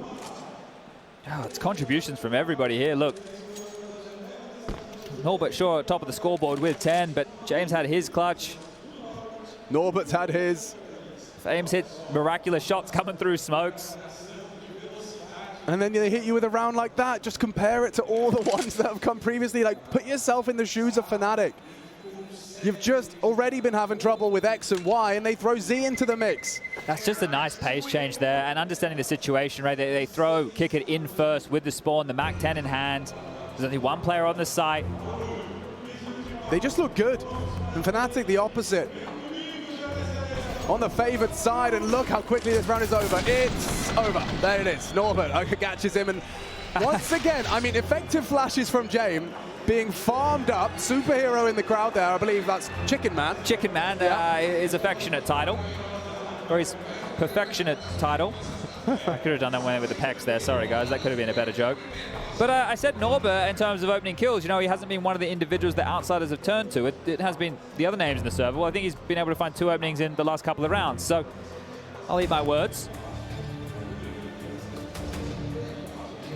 C: Oh, it's contributions from everybody here. Look. Norbert Shaw at top of the scoreboard with 10, but James had his clutch.
B: Norbert's had his.
C: Fame's hit miraculous shots coming through smokes.
B: And then they hit you with a round like that. Just compare it to all the ones that have come previously. Like, put yourself in the shoes of Fnatic. You've just already been having trouble with X and Y, and they throw Z into the mix.
C: That's just a nice pace change there, and understanding the situation, right? They kick it in first with the spawn, the MAC-10 in hand. There's only one player on the site.
B: They just look good. And Fnatic the opposite. On the favored side, and look how quickly this round is over. It's over. There it is. Norbert catches him, and once again, I mean, effective flashes from Jame being farmed up. Superhero in the crowd there. I believe that's Chicken Man.
C: Chicken Man, yeah. His affectionate title. Or his perfectionate title. I could have done that with the pecs there. Sorry, guys. That could have been a better joke. But I said Norbert in terms of opening kills. You know, he hasn't been one of the individuals that Outsiders have turned to. It has been the other names in the server. Well, I think he's been able to find 2 openings in the last couple of rounds. So I'll eat my words.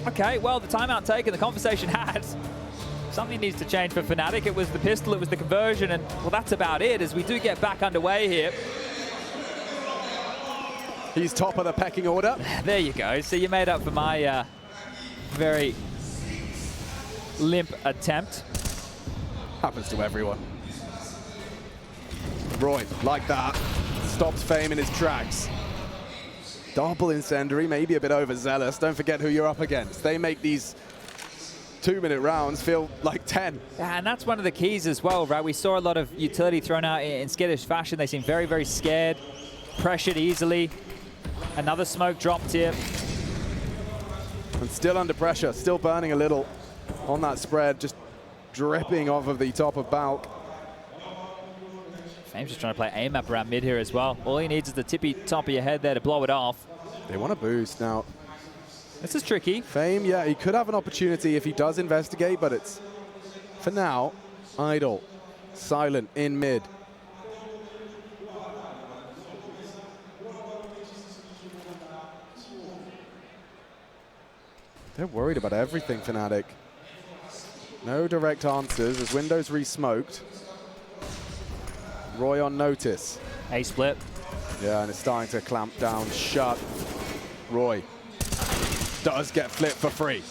C: Okay, well, the timeout taken, the conversation had. Something needs to change for Fnatic. It was the pistol, it was the conversion, and, well, that's about it as we do get back underway here.
B: He's top of the pecking order.
C: There you go. So you made up for my very limp attempt.
B: Happens to everyone. Roy, like that, stops Fame in his tracks. Double incendiary, maybe a bit overzealous. Don't forget who you're up against. They make these 2-minute rounds feel like 10.
C: Yeah, and that's one of the keys as well, right? We saw a lot of utility thrown out in skittish fashion. They seem very, very scared, pressured easily. Another smoke dropped here.
B: And still under pressure, still burning a little on that spread, just dripping off of the top of Balk.
C: Fame's just trying to play AMAP around mid here as well. All he needs is the tippy top of your head there to blow it off.
B: They want to boost now.
C: This is tricky.
B: Fame, yeah, he could have an opportunity if he does investigate, but it's, for now, idle, silent in mid. They're worried about everything, Fnatic. No direct answers as Windows re-smoked. Roy on notice.
C: A split.
B: Yeah, and it's starting to clamp down shut. Roy does get flipped for free.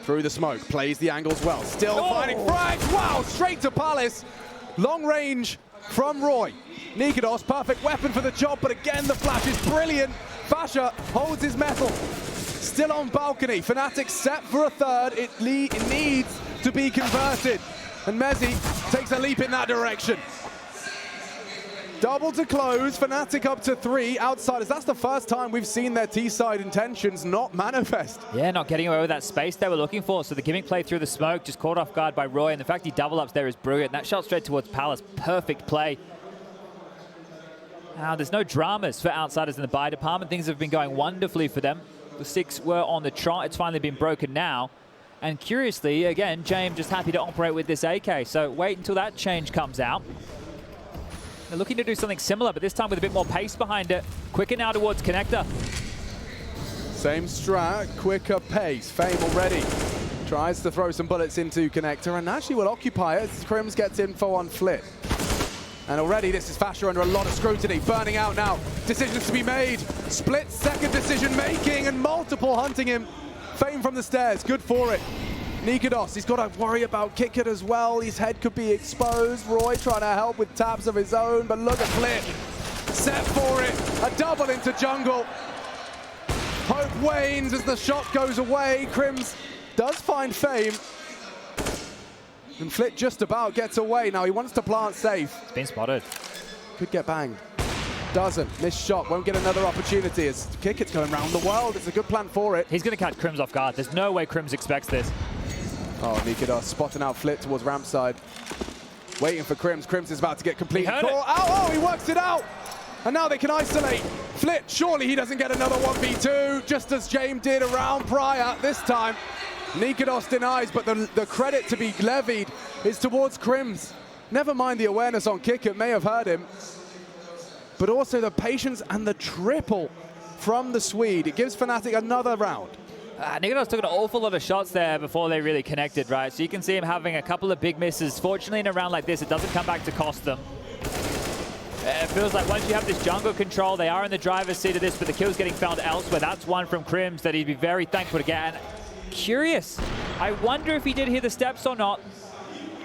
B: Through the smoke, plays the angles well. Still finding frags. Wow, straight to Palace. Long range from Roy. Nikados, perfect weapon for the job, but again, the flash is brilliant. Fasher holds his metal. Still on balcony. Fnatic set for a third. It needs to be converted. And Mezzi takes a leap in that direction. Double to close, Fnatic up to 3 outsiders. That's the first time we've seen their T-side intentions not manifest.
C: Yeah, not getting away with that space they were looking for. So the giving play through the smoke, just caught off guard by Roy. And the fact he double ups there is brilliant. That shot straight towards Palace, perfect play. Now, there's no dramas for outsiders in the buy department. Things have been going wonderfully for them. The 6 were on the trot. It's finally been broken now. And curiously, again, James just happy to operate with this AK. So wait until that change comes out. They're looking to do something similar, but this time with a bit more pace behind it. Quicker now towards Connector.
B: Same strat, quicker pace. Fame already tries to throw some bullets into Connector and actually will occupy it as Crims gets info on Flit. And already this is Fasher under a lot of scrutiny. Burning out now. Decisions to be made. Split second decision making and multiple hunting him. Fame from the stairs, good for it. Nikados, he's got to worry about kick it as well. His head could be exposed. Roy trying to help with tabs of his own, but look at Flit. Set for it. A double into jungle. Hope wanes as the shot goes away. Crims does find Fame. And Flit just about gets away. Now he wants to plant safe.
C: It's been spotted.
B: Could get banged. Doesn't. Missed shot. Won't get another opportunity. As kick it's going around the world. It's a good plan for it.
C: He's going to catch Crims off guard. There's no way Crims expects this.
B: Oh, Nikados spotting out Flit towards ramp side. Waiting for Crims. Crims is about to get completely caught. Oh, he works it out. And now they can isolate. Flit, surely he doesn't get another 1v2, just as James did around prior. This time, Nikados denies, but the credit to be levied is towards Crims. Never mind the awareness on kick, it may have hurt him. But also the patience and the triple from the Swede. It gives Fnatic another round.
C: Nikados took an awful lot of shots there before they really connected, right? So you can see him having a couple of big misses. Fortunately, in a round like this, it doesn't come back to cost them. It feels like once you have this jungle control, they are in the driver's seat of this, but the kill's getting found elsewhere. That's one from Crims that he'd be very thankful to get. And curious, I wonder if he did hear the steps or not.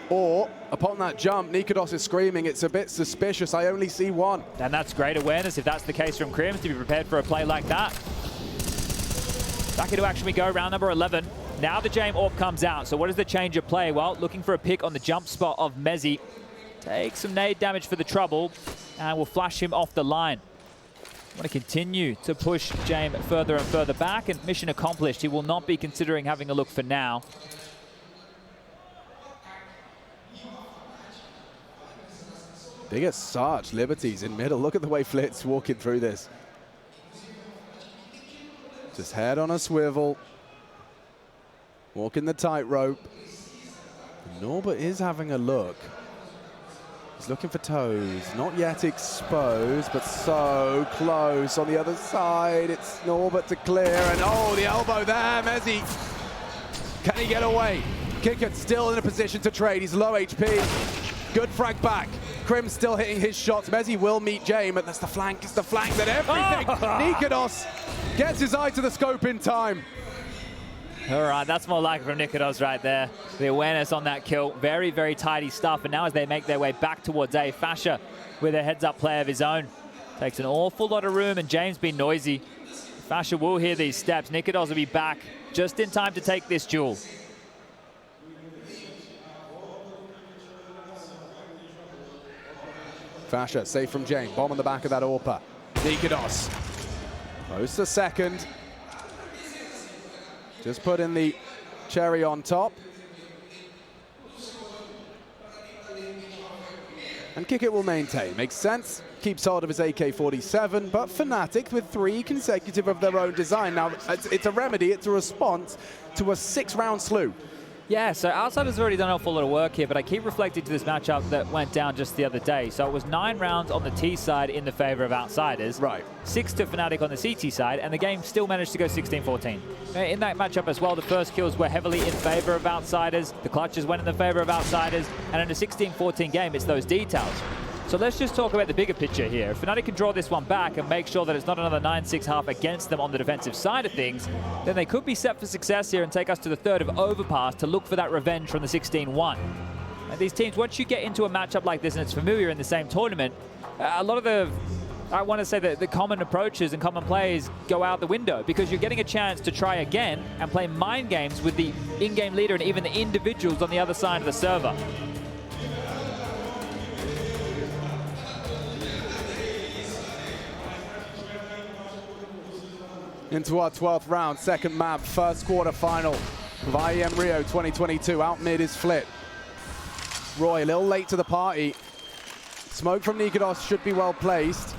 B: Or, upon that jump, Nikados is screaming, it's a bit suspicious, I only see one.
C: And that's great awareness, if that's the case from Crims, to be prepared for a play like that. Back into action we go, round number 11. Now the Jame AWP comes out, so what is the change of play? Well, looking for a pick on the jump spot of Mezzi. Take some nade damage for the trouble, and we'll flash him off the line. Want to continue to push Jame further and further back, and mission accomplished. He will not be considering having a look for now.
B: They get such liberties in middle. Look at the way Flit's walking through this. Just head on a swivel. Walking the tightrope. Norbert is having a look. He's looking for toes. Not yet exposed, but so close on the other side. It's Norbert to clear, and oh, the elbow there, Mezzi. Can he get away? Kickert still in a position to trade. He's low HP. Good frag back. Crim's still hitting his shots. Mezzy will meet Jame, but that's the flank. It's the flank that everything. Nikados gets his eye to the scope in time.
C: All right, that's more like it from Nikados right there. The awareness on that kill. Very, very tidy stuff. And now as they make their way back towards A, Fasha with a heads-up play of his own. Takes an awful lot of room, and James been noisy. Fasha will hear these steps. Nikados will be back just in time to take this duel.
B: Fasha, safe from Jane. Bomb on the back of that AWPer. Nikados. Close to second. Just put in the cherry on top. And Kick It will maintain. Makes sense. Keeps hold of his AK-47, but Fnatic with 3 consecutive of their own design. Now, it's a remedy, it's a response to a 6-round slew.
C: Yeah, so Outsiders has already done an awful lot of work here, but I keep reflecting to this matchup that went down just the other day. So it was 9 rounds on the T side in the favor of Outsiders.
B: Right.
C: 6 to Fnatic on the CT side, and the game still managed to go 16-14. In that matchup as well, the first kills were heavily in favor of Outsiders. The clutches went in the favor of Outsiders. And in a 16-14 game, it's those details. So let's just talk about the bigger picture here. If Fnatic can draw this one back and make sure that it's not another 9-6 half against them on the defensive side of things, then they could be set for success here and take us to the third of Overpass to look for that revenge from the 16-1. And these teams, once you get into a matchup like this and it's familiar in the same tournament, a lot of the, I want to say that the common approaches and common plays go out the window because you're getting a chance to try again and play mind games with the in-game leader and even the individuals on the other side of the server.
B: Into our 12th round, second map, first quarter final of IEM Rio 2022. Out mid is Flit. Roy a little late to the party. Smoke from Nikados should be well placed,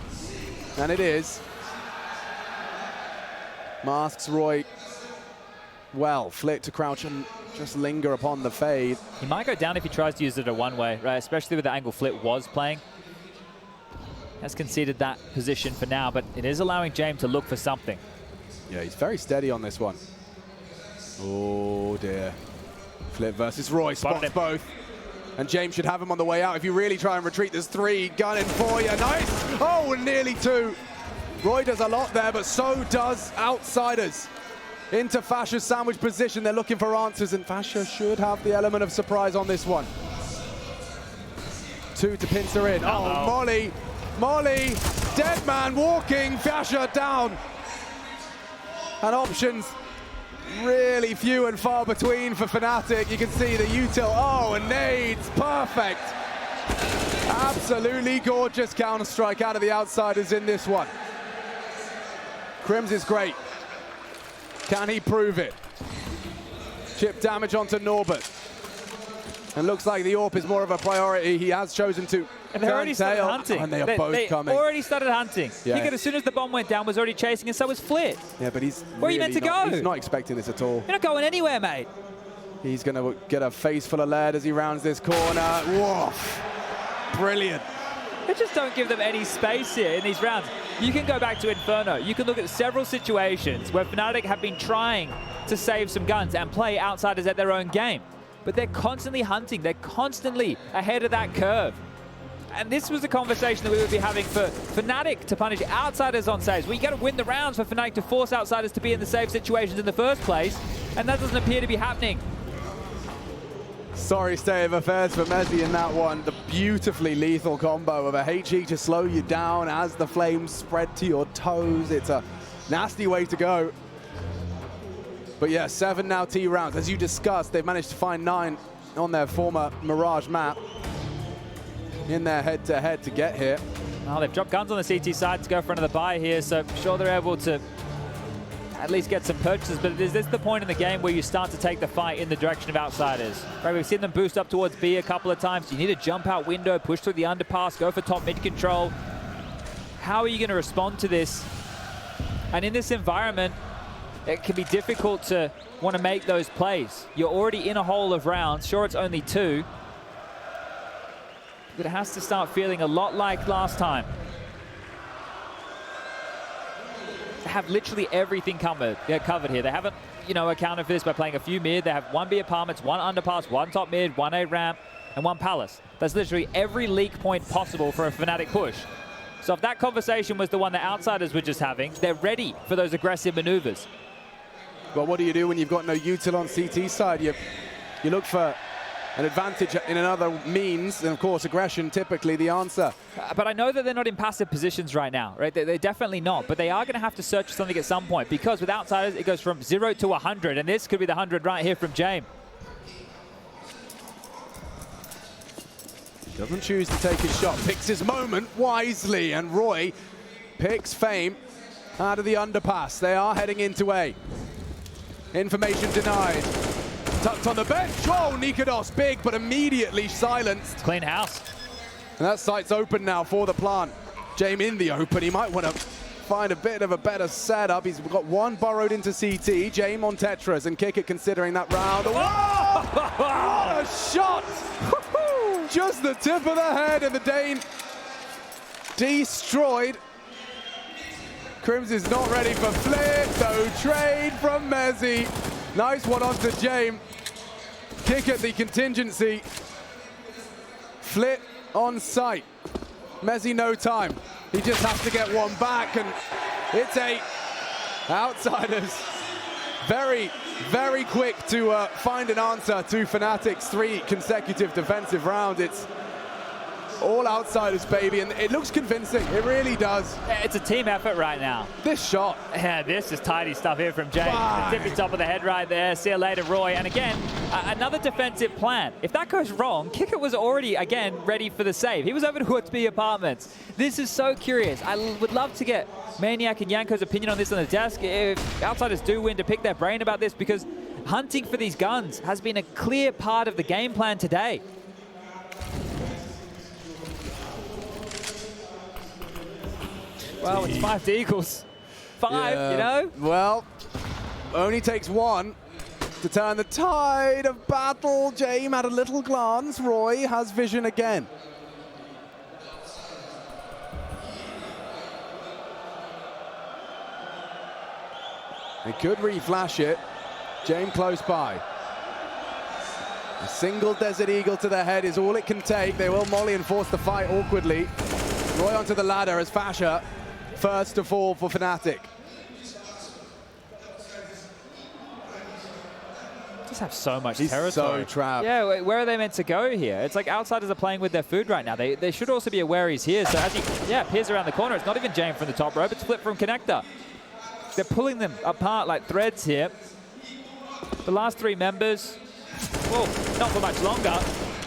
B: and it is. Masks Roy well. Flit to crouch and just linger upon the fade.
C: He might go down if he tries to use it a one-way, right? Especially with the angle Flit was playing. Has conceded that position for now, but it is allowing James to look for something.
B: Yeah, he's very steady on this one. Oh dear. Flit versus Roy, spots both. And James should have him on the way out. If you really try and retreat, there's 3. Gun in for you. Nice! Oh, and nearly 2. Roy does a lot there, but so does Outsiders. Into Fasha's sandwich position. They're looking for answers, and Fasha should have the element of surprise on this one. 2 to pincer in. Oh, Molly. Molly. Dead man walking. Fasha down. And options really few and far between for Fnatic. You can see the util. Oh, and nades. Perfect. Absolutely gorgeous counter-strike out of the Outsiders in this one. Crims is great. Can he prove it? Chip damage onto Norbert. And looks like the AWP is more of a priority. He has chosen to
C: and they already started hunting.
B: And they are both coming.
C: Already started hunting.
B: Yeah.
C: As soon as the bomb went down, was already chasing, and so was Flit.
B: Yeah, but he's
C: where are you meant to go?
B: He's not expecting this at all.
C: You're not going anywhere, mate.
B: He's going to get a face full of lead as he rounds this corner. Whoa. Brilliant.
C: They just don't give them any space here in these rounds. You can go back to Inferno. You can look at several situations where Fnatic have been trying to save some guns and play Outsiders at their own game. But they're constantly hunting. They're constantly ahead of that curve. And this was a conversation that we would be having for Fnatic to punish Outsiders on saves. Well, you got to win the rounds for Fnatic to force Outsiders to be in the save situations in the first place. And that doesn't appear to be happening.
B: Sorry state of affairs for Mezzy in that one. The beautifully lethal combo of a HE to slow you down as the flames spread to your toes. It's a nasty way to go. But yeah, 7 now T rounds. As you discussed, they've managed to find 9 on their former Mirage map in their head-to-head to get here.
C: Well, they've dropped guns on the CT side to go for another buy here, so I'm sure they're able to at least get some purchases, but is this the point in the game where you start to take the fight in the direction of Outsiders? Right, we've seen them boost up towards B a couple of times. You need a jump out window, push through the underpass, go for top mid control. How are you going to respond to this? And in this environment, it can be difficult to want to make those plays. You're already in a hole of rounds. Sure, it's only 2. But it has to start feeling a lot like last time. They have literally everything covered here. They haven't, accounted for this by playing a few mid. They have 1 B apartments, 1 underpass, 1 top mid, 1 A ramp. and 1 palace. That's literally every leak point possible for a Fnatic push. So if that conversation was the one that Outsiders were just having, they're ready for those aggressive maneuvers.
B: But what do you do when you've got no util on CT side? You look for an advantage in another means, and of course aggression typically the answer.
C: But I know that they're not in passive positions right now, right? They're definitely not, but they are going to have to search for something at some point, because with Outsiders it goes from 0 to 100, and this could be the 100 right here from James.
B: Doesn't choose to take his shot, picks his moment wisely, and Roy picks Fame out of the underpass. They are heading into A. Information denied. Tucked on the bench. Oh, Nikados, big, but immediately silenced.
C: Clean house.
B: And that site's open now for the plant. James in the open. He might want to find a bit of a better setup. He's got 1 burrowed into CT. James on Tetris, and Kick it considering that round. Oh! What a shot! Just the tip of the head, and the Dane destroyed. Crims is not ready for flip, though. Trade from Mezzi. Nice one onto James. Kick at the contingency. Flip on site. Mezzi no time. He just has to get 1 back, and it's 8. Outsiders very, very quick to find an answer to Fnatic's 3 consecutive defensive rounds. It's all Outsiders, baby, and it looks convincing. It really does.
C: It's a team effort right now.
B: This shot.
C: Yeah, this is tidy stuff here from James. The tippy top of the head right there. See you later, Roy. And again, another defensive plan. If that goes wrong, Kicker was already, again, ready for the save. He was over to Woodsby Apartments. This is so curious. I would love to get Maniac and Yanko's opinion on this on the desk. If Outsiders do win, to pick their brain about this, because hunting for these guns has been a clear part of the game plan today. Well, it's 5 to equals 5,
B: yeah.
C: You know?
B: Well, only takes 1 to turn the tide of battle. James had a little glance. Roy has vision again. They could reflash it. James close by. A single Desert Eagle to the head is all it can take. They will molly and force the fight awkwardly. Roy onto the ladder as Fasher first to fall for Fnatic.
C: Just have so much
B: He's
C: territory.
B: so trapped.
C: Yeah, where are they meant to go here? It's like Outsiders are playing with their food right now. They should also be aware he's here. So as he appears around the corner, it's not even James from the top rope, it's Flip from Connector. They're pulling them apart like threads here. The last 3 members, well, not for much longer.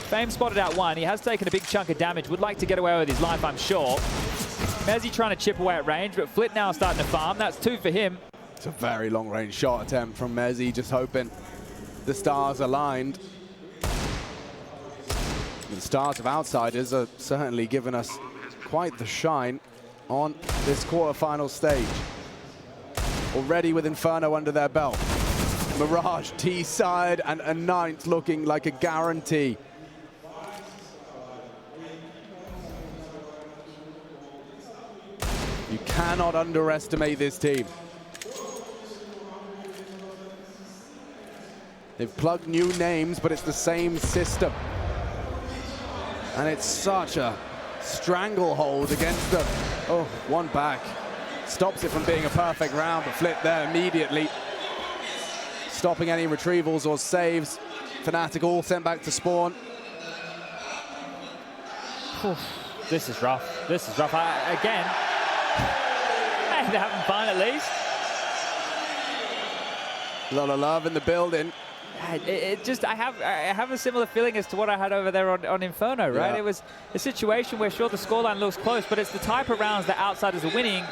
C: Fame spotted out 1. He has taken a big chunk of damage. Would like to get away with his life, I'm sure. Mezzi trying to chip away at range, but Flit now starting to farm. That's 2 for him.
B: It's a very long-range shot attempt from Mezzi, just hoping the stars aligned. The stars of Outsiders are certainly giving us quite the shine on this quarterfinal stage. Already with Inferno under their belt. Mirage T-side and a 9th looking like a guarantee. You cannot underestimate this team. They've plugged new names, but it's the same system. And it's such a stranglehold against them. Oh, 1 back. Stops it from being a perfect round, but Flip there immediately. Stopping any retrievals or saves. Fnatic all sent back to spawn.
C: This is rough. This is rough. Again, they're having fun at least.
B: A lot of love in the building.
C: I have a similar feeling as to what I had over there on Inferno, right?
B: Yeah.
C: It was a situation where, sure, the scoreline looks close, but it's the type of rounds that Outsiders are winning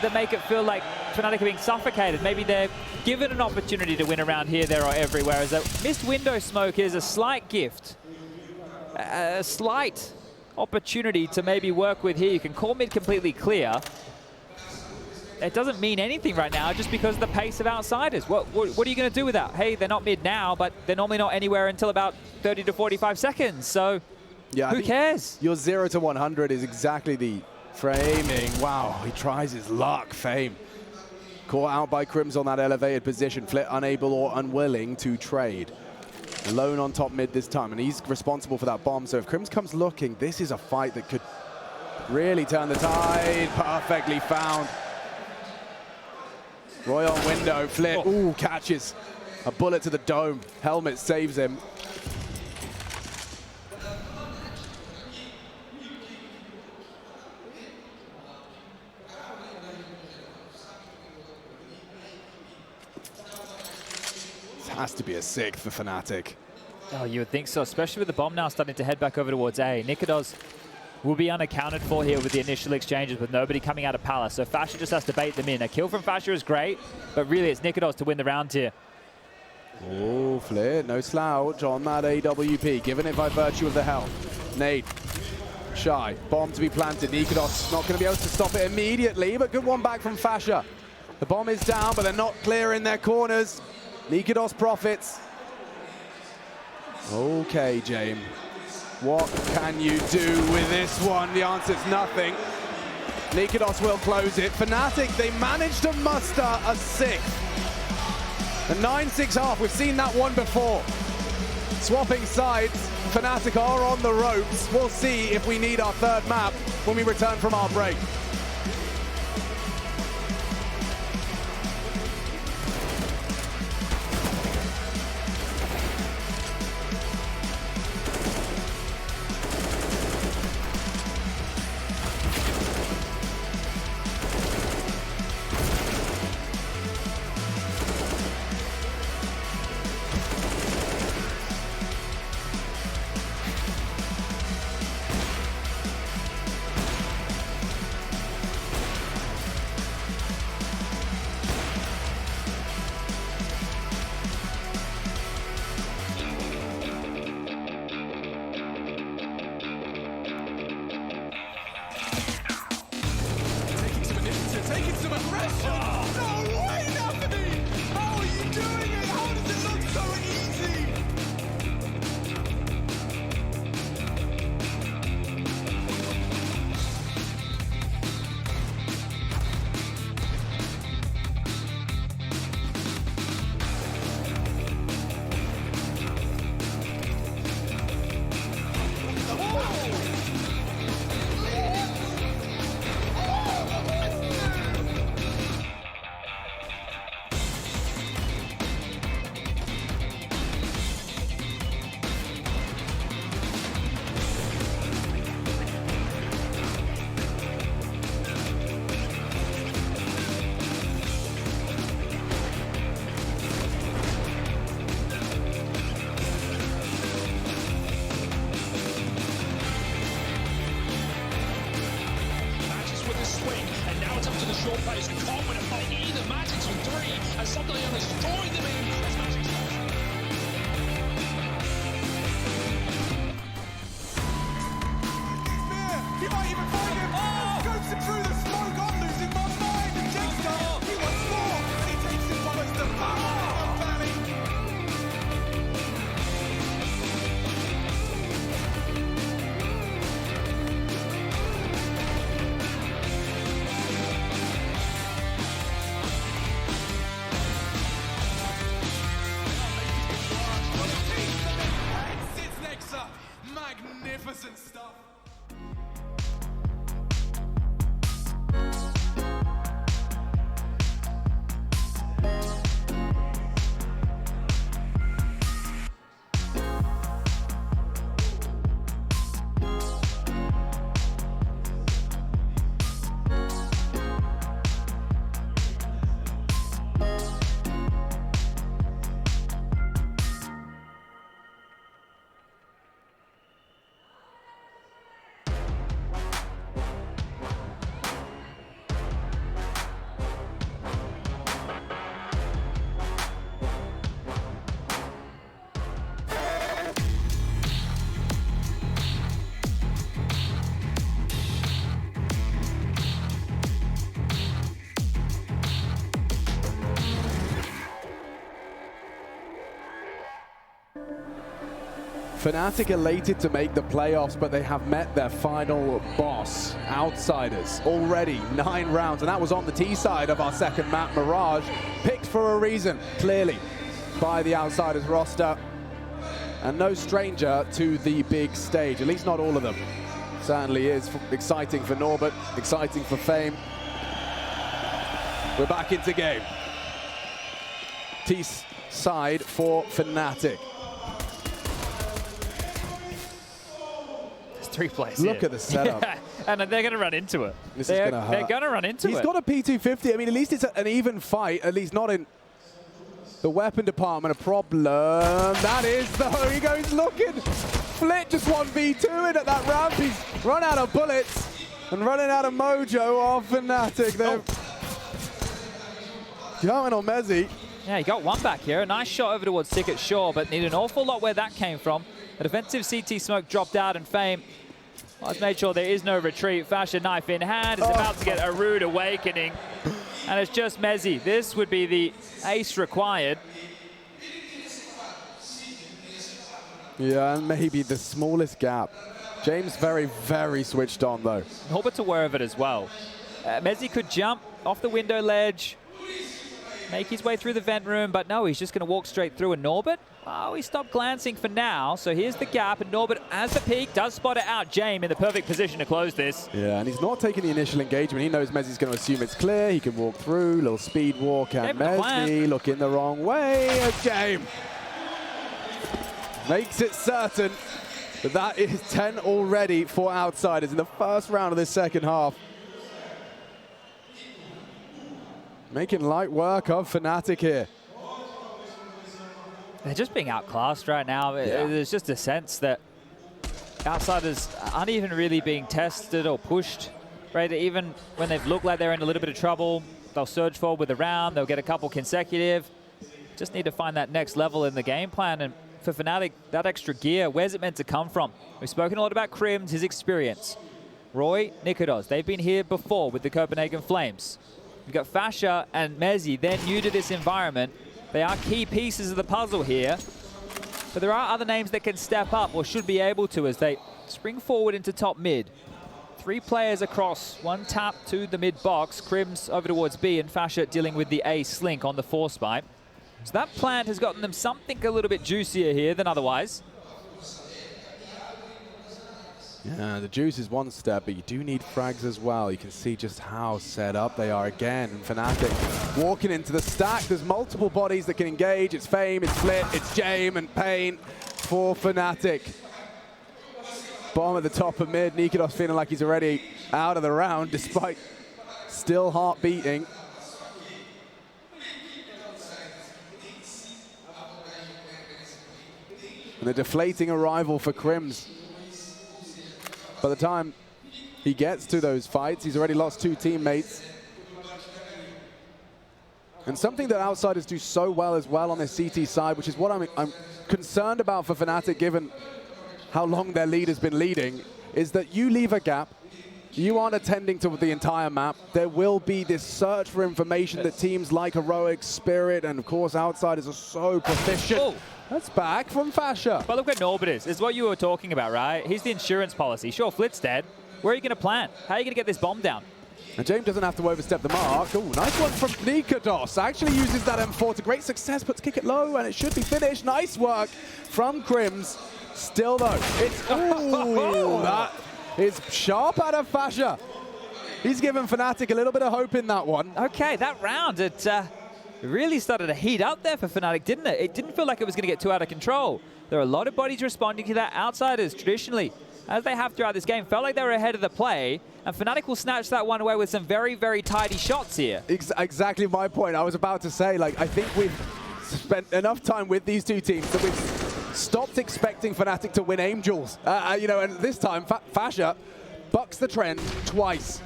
C: that make it feel like Fnatic are being suffocated. Maybe they're given an opportunity to win around here, there, or everywhere. As a missed window smoke is a slight gift, a slight opportunity to maybe work with here. You can call mid completely clear. It doesn't mean anything right now just because of the pace of Outsiders. What are you going to do with that? Hey, they're not mid now, but they're normally not anywhere until about 30 to 45 seconds. So
B: yeah,
C: who cares?
B: Your 0 to 100 is exactly the framing. Wow, he tries his luck, Fame. Caught out by Crims on that elevated position. Flit unable or unwilling to trade. Alone on top mid this time, and he's responsible for that bomb. So if Crims comes looking, this is a fight that could really turn the tide. Perfectly found. Roy on window, flip, ooh, catches. A bullet to the dome. Helmet saves him. This has to be a sixth for Fnatic.
C: Oh, you would think so, especially with the bomb now starting to head back over towards A. Nikodos will be unaccounted for here with the initial exchanges with nobody coming out of Palace. So Fasher just has to bait them in. A kill from Fasher is great, but really it's Nikodos to win the round here.
B: Oh, Flit, no slouch on that AWP, given it by virtue of the health. Nade, shy, bomb to be planted. Nikodos not going to be able to stop it immediately, but good one back from Fasher. The bomb is down, but they're not clearing their corners. Nikodos profits. Okay, James. What can you do with this one? The answer is nothing. Nikodos will close it. Fnatic, they managed to muster a sixth. A 9-6 half, we've seen that one before. Swapping sides, Fnatic are on the ropes. We'll see if we need our third map when we return from our break.
D: Taking some aggression! No way, NAVI! How are you doing it? How does it look so easy? And now it's up to the short players who can't win a fight either. Magic's on 3, and suddenly they're destroying them in as Magic's he might even find him. Scopes him through the smoke. I'm losing my mind. And Jigsaw, he wants more, and he takes it towards the valley. Magnificent stuff.
B: Fnatic elated to make the playoffs, but they have met their final boss, Outsiders, already 9 rounds, and that was on the T side of our second map, Mirage, picked for a reason, clearly, by the Outsiders roster. and no stranger to the big stage, at least not all of them. Certainly is exciting for Norbert, exciting for Fame. We're back into game. T's side for Fnatic.
C: There's 3 players
B: Look
C: here.
B: at the setup.
C: Yeah. And they're going to run into it.
B: This is going to hurt.
C: They're going to run into it.
B: He's got a P250. I mean, at least it's an even fight, at least not in the weapon department. A problem. That is, though. He goes looking. Flit just 1v2 in at that ramp. He's run out of bullets and running out of mojo off Fnatic. They're going on Mezzi.
C: Yeah, he got one back here. A nice shot over towards Ticket, sure, but needed an awful lot where that came from. A defensive CT smoke dropped out, and Fame has made sure there is no retreat. Fashion knife in hand is about to get a rude awakening. And it's just Mezzi. This would be the ace required.
B: Yeah, and maybe the smallest gap. James very, very switched on, though.
C: Norbert's aware of it as well. Mezzi could jump off the window ledge, make his way through the vent room, but no, he's just going to walk straight through. And Norbert, oh, he stopped glancing for now. So here's the gap, and Norbert, as the peak, does spot it out. James in the perfect position to close this.
B: Yeah, and he's not taking the initial engagement. He knows Mezzi's going to assume it's clear. He can walk through, little speed walk, and Mezzi looking the wrong way. James makes it certain that that is 10 already for Outsiders in the first round of this second half. Making light work of Fnatic here.
C: They're just being outclassed right now.
B: Yeah.
C: There's just a sense that Outsiders aren't even really being tested or pushed, right? Even when they've looked like they're in a little bit of trouble, they'll surge forward with a round, they'll get a couple consecutive. Just need to find that next level in the game plan. And for Fnatic, that extra gear, where's it meant to come from? We've spoken a lot about Crims, his experience. Roy, Nikodos, they've been here before with the Copenhagen Flames. You've got Fasha and Mezzi, they're new to this environment. They are key pieces of the puzzle here. But there are other names that can step up, or should be able to, as they spring forward into top mid. 3 players across, 1 tap to the mid box. Crims over towards B, and Fasha dealing with the A slink on the force pipe. So that plant has gotten them something a little bit juicier here than otherwise.
B: Yeah, the juice is one step, but you do need frags as well. You can see just how set up they are again. And Fnatic walking into the stack. There's multiple bodies that can engage. It's Fame, it's Flit, it's Jame and Payne for Fnatic. Bomb at the top of mid. Nikodos feeling like he's already out of the round, despite still heart beating. And a deflating arrival for Crims. By the time he gets to those fights, he's already lost 2 teammates. And something that Outsiders do so well as well on their CT side, which is what I'm concerned about for Fnatic, given how long their lead has been leading, is that you leave a gap, you aren't attending to the entire map. There will be this search for information that teams like Heroic, Spirit, and of course Outsiders are so proficient.
C: Oh.
B: That's back from Fasha.
C: But look where Norbert is. It's what you were talking about, right? He's the insurance policy. Sure, Flit's dead. Where are you going to plant? How are you going to get this bomb down?
B: And James doesn't have to overstep the mark. Oh, nice one from Nikodos. Actually uses that M4 to great success, puts kick it low, and it should be finished. Nice work from Crims. Still though, it's, ooh, that is sharp out of Fasha. He's given Fnatic a little bit of hope in that one.
C: Okay, that round, it really started to heat up there for Fnatic, didn't it? It didn't feel like it was going to get too out of control. There are a lot of bodies responding to that. Outsiders, traditionally, as they have throughout this game, felt like they were ahead of the play, and Fnatic will snatch that one away with some very, very tidy shots here.
B: Exactly my point. I was about to say, like, I think we've spent enough time with these 2 teams that we've stopped expecting Fnatic to win Angels. You know, and this time, Fasha bucks the trend twice.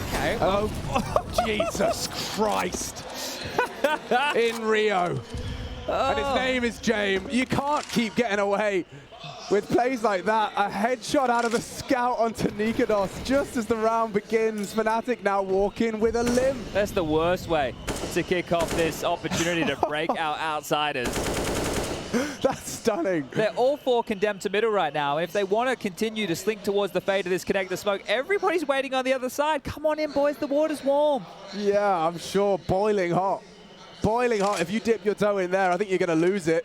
C: Okay.
B: Oh, Jesus Christ. In Rio. And his name is James. You can't keep getting away with plays like that. A headshot out of the scout onto Nikodos just as the round begins. Fnatic now walking with a limp.
C: That's the worst way to kick off this opportunity to break out Outsiders.
B: That's stunning.
C: They're all 4 condemned to middle right now. And if they want to continue to slink towards the fade of this connector smoke, everybody's waiting on the other side. Come on in, boys. The water's warm.
B: Yeah, I'm sure. Boiling hot. Boiling hot. If you dip your toe in there, I think you're going to lose it.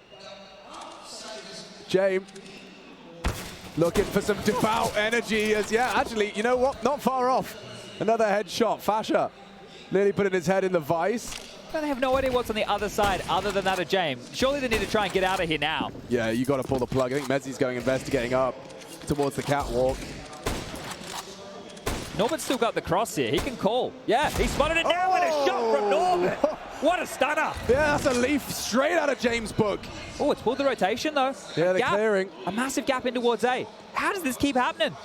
B: James looking for some devout energy as, yeah, actually, you know what? Not far off. Another headshot. Fasha nearly putting his head in the vice.
C: They have no idea what's on the other side other than that of James. Surely they need to try and get out of here now.
B: Yeah, you got to pull the plug. I think Mezzi's going investigating up towards the catwalk.
C: Norbert's still got the cross here. He can call. Yeah, he spotted it now with a shot from Norbert. What a stunner.
B: Yeah, that's a leaf straight out of James' book.
C: Oh, it's pulled the rotation, though.
B: Yeah, they're clearing.
C: A massive gap in towards A. How does this keep happening?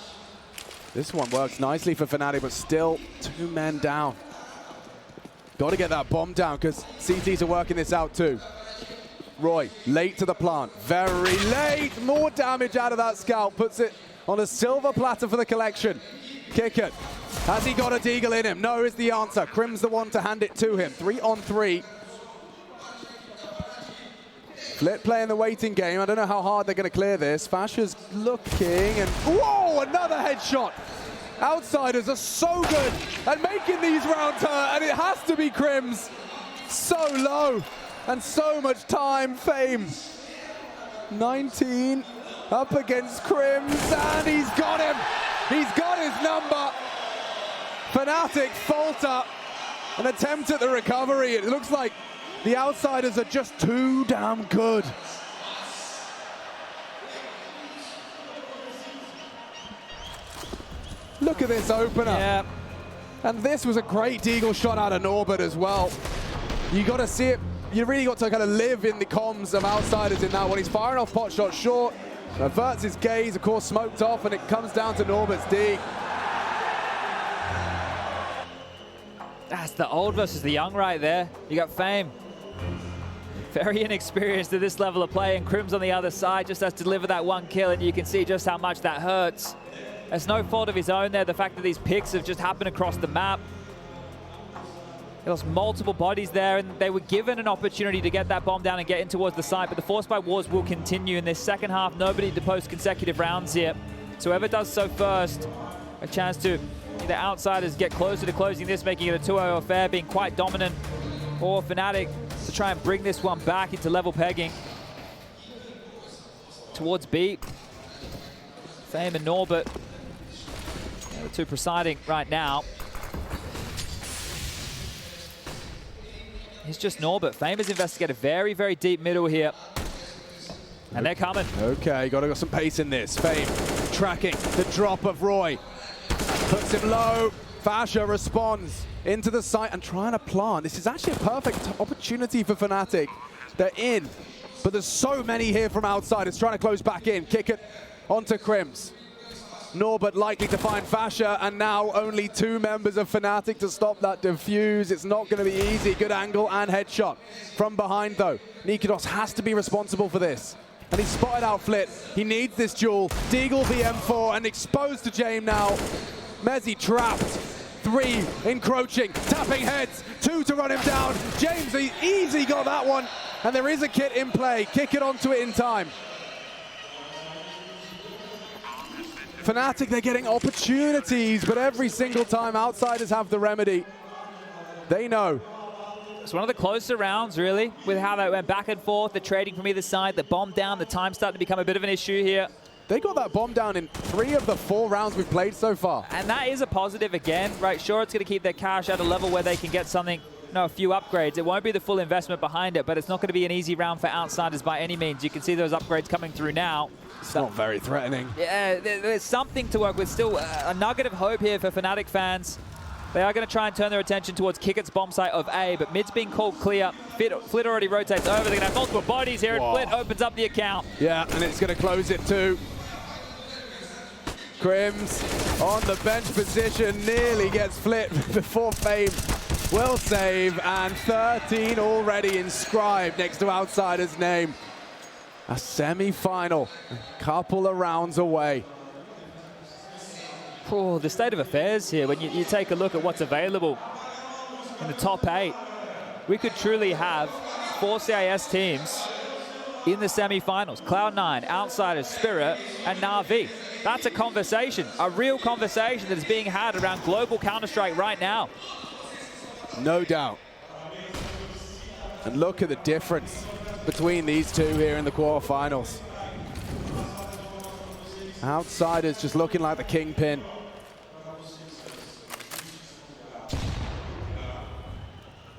B: This one works nicely for Fnatic, but still 2 men down. Got to get that bomb down because CTs are working this out too. Roy, late to the plant. Very late. More damage out of that scout. Puts it on a silver platter for the collection. Kick it. Has he got a deagle in him? No is the answer. Crim's the one to hand it to him. 3-on-3. Flit playing the waiting game. I don't know how hard they're going to clear this. Fasha's looking and... Whoa! Another headshot. Outsiders are so good at making these rounds hurt, and it has to be Crim's. So low and so much time. Fame. 19 up against Crim's, and he's got him. He's got his number. Fnatic falter. An attempt at the recovery. It looks like the Outsiders are just too damn good. Look at this opener.
C: Yeah.
B: And this was a great deagle shot out of Norbert as well. You got to see it. You really got to kind of live in the comms of Outsiders in that one. He's firing off pot shot short, averts his gaze, of course, smoked off, and it comes down to Norbert's D.
C: That's the old versus the young right there. You got Fame. Very inexperienced at this level of play, and Crim's on the other side just has to deliver that one kill, and you can see just how much that hurts. It's no fault of his own there, the fact that these picks have just happened across the map. He lost multiple bodies there, and they were given an opportunity to get that bomb down and get in towards the site, but the Force by Wars will continue in this second half. Nobody to post consecutive rounds here. So whoever does so first, a chance to the Outsiders get closer to closing this, making it a 2-0 affair, being quite dominant for Fnatic to try and bring this one back into level pegging. Towards B. Fame and Norbert. The two presiding right now. It's just Norbert. Fame has investigated very, very deep middle here. And they're coming.
B: Okay, got to got some pace in this. Fame tracking the drop of Roy. Puts him low. Fasha responds into the site and trying to plant. This is actually a perfect opportunity for Fnatic. They're in, but there's so many here from outside. It's trying to close back in. Kick it onto Crims. Norbert likely to find Fasha, and now only 2 members of Fnatic to stop that defuse. It's not going to be easy. Good angle and headshot from behind, though. Nikodos has to be responsible for this. And he spotted out Flit. He needs this duel. Deagle VM4 and exposed to James now. Mezzi trapped. 3 encroaching, tapping heads. 2 to run him down. James easy got that one. And there is a kit in play. Kick it onto it in time. Fnatic, they're getting opportunities, but every single time Outsiders have the remedy. They know.
C: It's one of the closer rounds, really, with how they went back and forth, the trading from either side, the bomb down, the time starting to become a bit of an issue here.
B: They got that bomb down in 3 of the 4 rounds we've played so far.
C: And that is a positive again, right? Sure, it's going to keep their cash at a level where they can get something, a few upgrades. It won't be the full investment behind it, but it's not going to be an easy round for Outsiders by any means. You can see those upgrades coming through now.
B: It's not very threatening.
C: Yeah, there's something to work with. Still a nugget of hope here for Fnatic fans. They are going to try and turn their attention towards Kickett's bomb site of A, but mid's being called clear. Flit already rotates over. They're going to have multiple bodies here, and Flit opens up the account.
B: Yeah, and it's going to close it too. Crims on the bench position, nearly gets Flit before Fame will save, and 13 already inscribed next to Outsider's name. A semi-final, a couple of rounds away.
C: Oh, the state of affairs here, when you take a look at what's available in the top 8, we could truly have 4 CIS teams in the semi-finals. Cloud9, Outsiders, Spirit, and NAVI. That's a conversation, a real conversation that is being had around global Counter-Strike right now.
B: No doubt. And look at the difference between these two here in the quarterfinals. Outsiders just looking like the kingpin.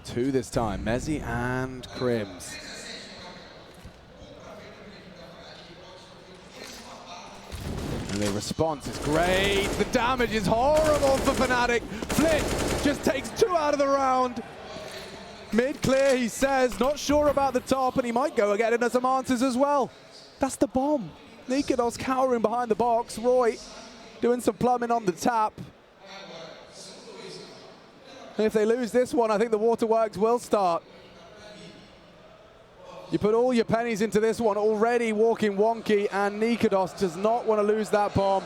B: Two this time, Mezzi and Crims. And the response is great. The damage is horrible for Fnatic. Flit just takes 2 out of the round. Mid clear, he says, not sure about the top, and he might go again into some answers as well. That's the bomb. Nikados cowering behind the box. Roy doing some plumbing on the tap. And if they lose this one, I think the waterworks will start. You put all your pennies into this one, already walking wonky, and Nikados does not want to lose that bomb.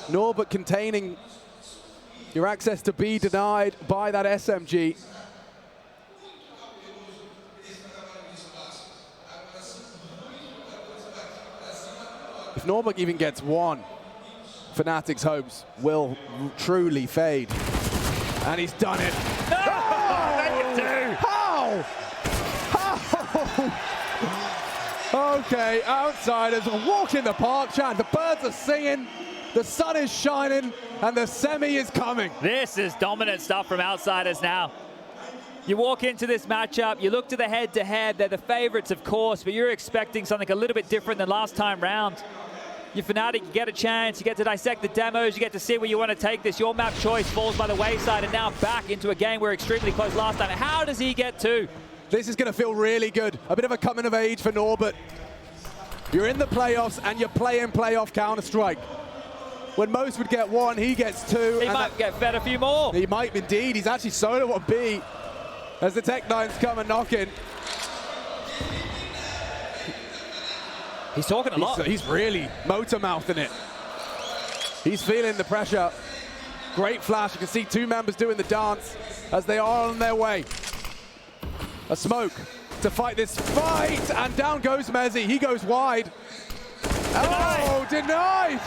B: Nor but containing your access to B denied by that SMG. If Norbuk even gets one, Fnatic's hopes will truly fade. And he's done it.
C: No!
B: How? How? Okay, outsiders walk in the park, chat. The birds are singing, the sun is shining, and the semi is coming.
C: This is dominant stuff from outsiders now. You walk into this matchup, you look to the head-to-head, they're the favorites, of course, but you're expecting something a little bit different than last time round. You're Fnatic, you get a chance, you get to dissect the demos, you get to see where you want to take this. Your map choice falls by the wayside, and now back into a game we're extremely close last time. How does he get 2?
B: This is going to feel really good. A bit of a coming of age for Norbert. You're in the playoffs, and you're playing playoff Counter-Strike. When most would get 1, he gets 2.
C: He might get fed a few more.
B: He might indeed. He's actually solo on B as the Tech9s come and knock in.
C: He's talking a lot.
B: He's really motor-mouthing it. He's feeling the pressure. Great flash. You can see 2 members doing the dance as they are on their way. A smoke to fight this fight, and down goes Mezzi. He goes wide. Oh, denied!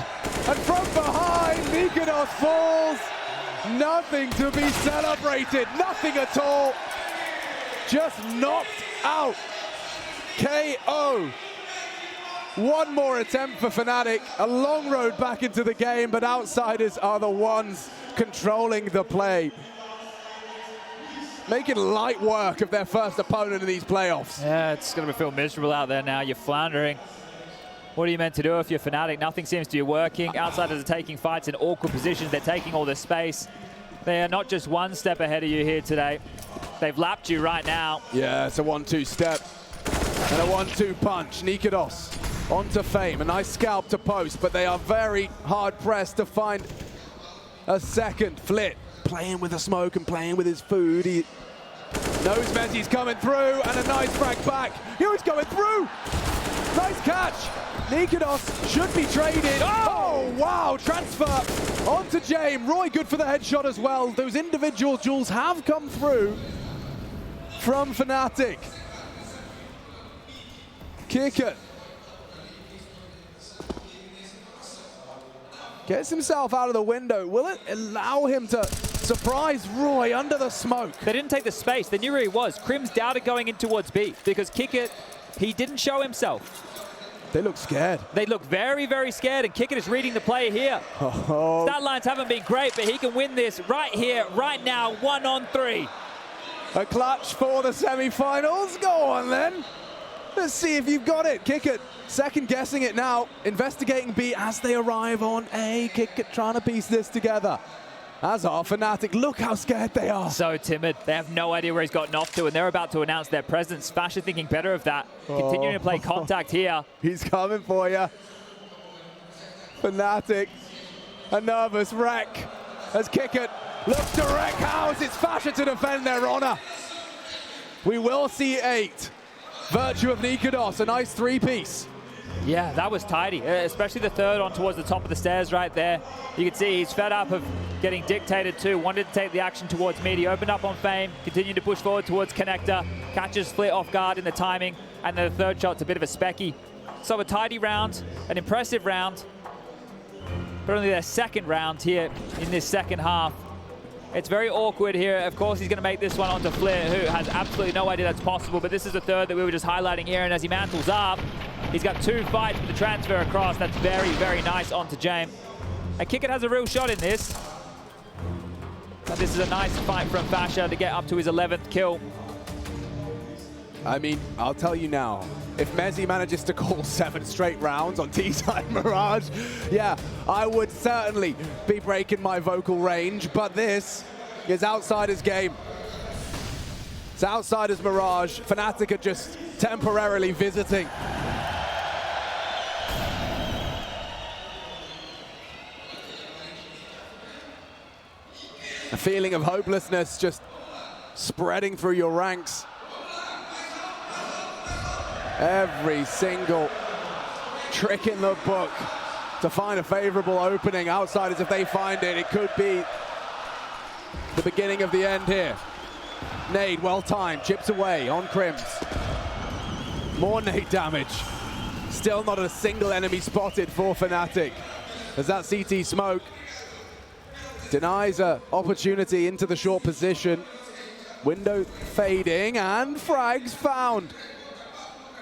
B: And from behind, Nikados falls. Nothing to be celebrated. Nothing at all. Just knocked out. KO. One more attempt for Fnatic. A long road back into the game, but outsiders are the ones controlling the play. Making light work of their first opponent in these playoffs.
C: Yeah, it's going to feel miserable out there now. You're floundering. What are you meant to do if you're Fnatic? Nothing seems to be working. Outsiders are taking fights in awkward positions. They're taking all the space. They are not just one step ahead of you here today. They've lapped you right now.
B: Yeah, it's a 1-2 step and a 1-2 punch. Nikados onto Fame. A nice scalp to post, but they are very hard pressed to find a second. Flit playing with the smoke and playing with his food. He knows Mezzi's coming through, and a nice frag back. Here he's going through. Nice catch. Nikados should be traded. Oh, wow, transfer onto James. Roy good for the headshot as well. Those individual duels have come through from Fnatic. Kick it. Gets himself out of the window. Will it allow him to surprise Roy under the smoke?
C: They didn't take the space. They knew where he was. Crims doubted going in towards B because Kickit, he didn't show himself.
B: They look scared.
C: They look very, very scared, and Kickit is reading the play here.
B: Oh.
C: Stat lines haven't been great, but he can win this right here, right now, 1-on-3.
B: A clutch for the semi-finals. Go on then. Let's see if you've got it. Kickit second guessing it now. Investigating B as they arrive on A. Kickit trying to piece this together. As are Fnatic. Look how scared they are.
C: So timid. They have no idea where he's gotten off to, and they're about to announce their presence. Fash are thinking better of that. Continuing to play contact here.
B: He's coming for you. Fnatic. A nervous wreck as Kickit looks to wreck house. It's Fasher to defend their honor. We will see 8. Virtue of Nikados, a nice 3-piece.
C: Yeah, that was tidy, especially the third on towards the top of the stairs right there. You can see he's fed up of getting dictated to, wanted to take the action towards mid. He opened up on Fame, continued to push forward towards Connector, catches Flit off guard in the timing, and then the third shot's a bit of a specky. So a tidy round, an impressive round, but only their second round here in this second half. It's very awkward here. Of course, he's going to make this one onto Flair, who has absolutely no idea that's possible, but this is the third that we were just highlighting here, and as he mantles up, He's got 2 fights with the transfer across. That's very, very nice onto James. And Kickit has a real shot in this. But this is a nice fight from Fasha to get up to his 11th kill.
B: I mean, I'll tell you now, if Mezzi manages to call 7 straight rounds on T-Side Mirage, yeah, I would certainly be breaking my vocal range, but this is Outsider's game. It's Outsider's Mirage. Fnatic are just temporarily visiting. A feeling of hopelessness just spreading through your ranks. Every single trick in the book to find a favorable opening. Outsiders, if they find it, it could be the beginning of the end here. Nade, well timed, chips away on Crims. More nade damage. Still not a single enemy spotted for Fnatic. As that CT smoke denies an opportunity into the short position. Window fading and frags found.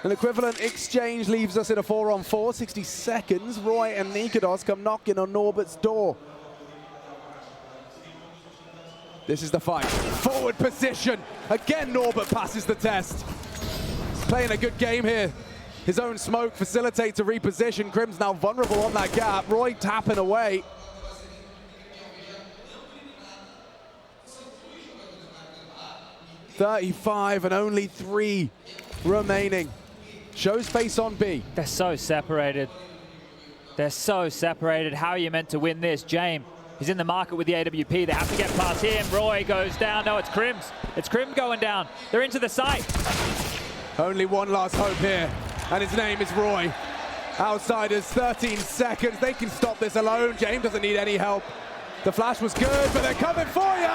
B: An equivalent exchange leaves us in a 4-on-4, 60 seconds. Roy and Nikados come knocking on Norbert's door. This is the fight. Forward position. Again, Norbert passes the test. Playing a good game here. His own smoke facilitates a reposition. Crim's now vulnerable on that gap. Roy tapping away. .35 and only 3 remaining. Shows face on B.
C: They're so separated. They're so separated. How are you meant to win this? James, he's in the market with the AWP. They have to get past him. Roy goes down. No, it's Crims. It's Crim going down. They're into the site.
B: Only one last hope here, and his name is Roy. Outsiders, 13 seconds. They can stop this alone. James doesn't need any help. The flash was good, but they're coming for you.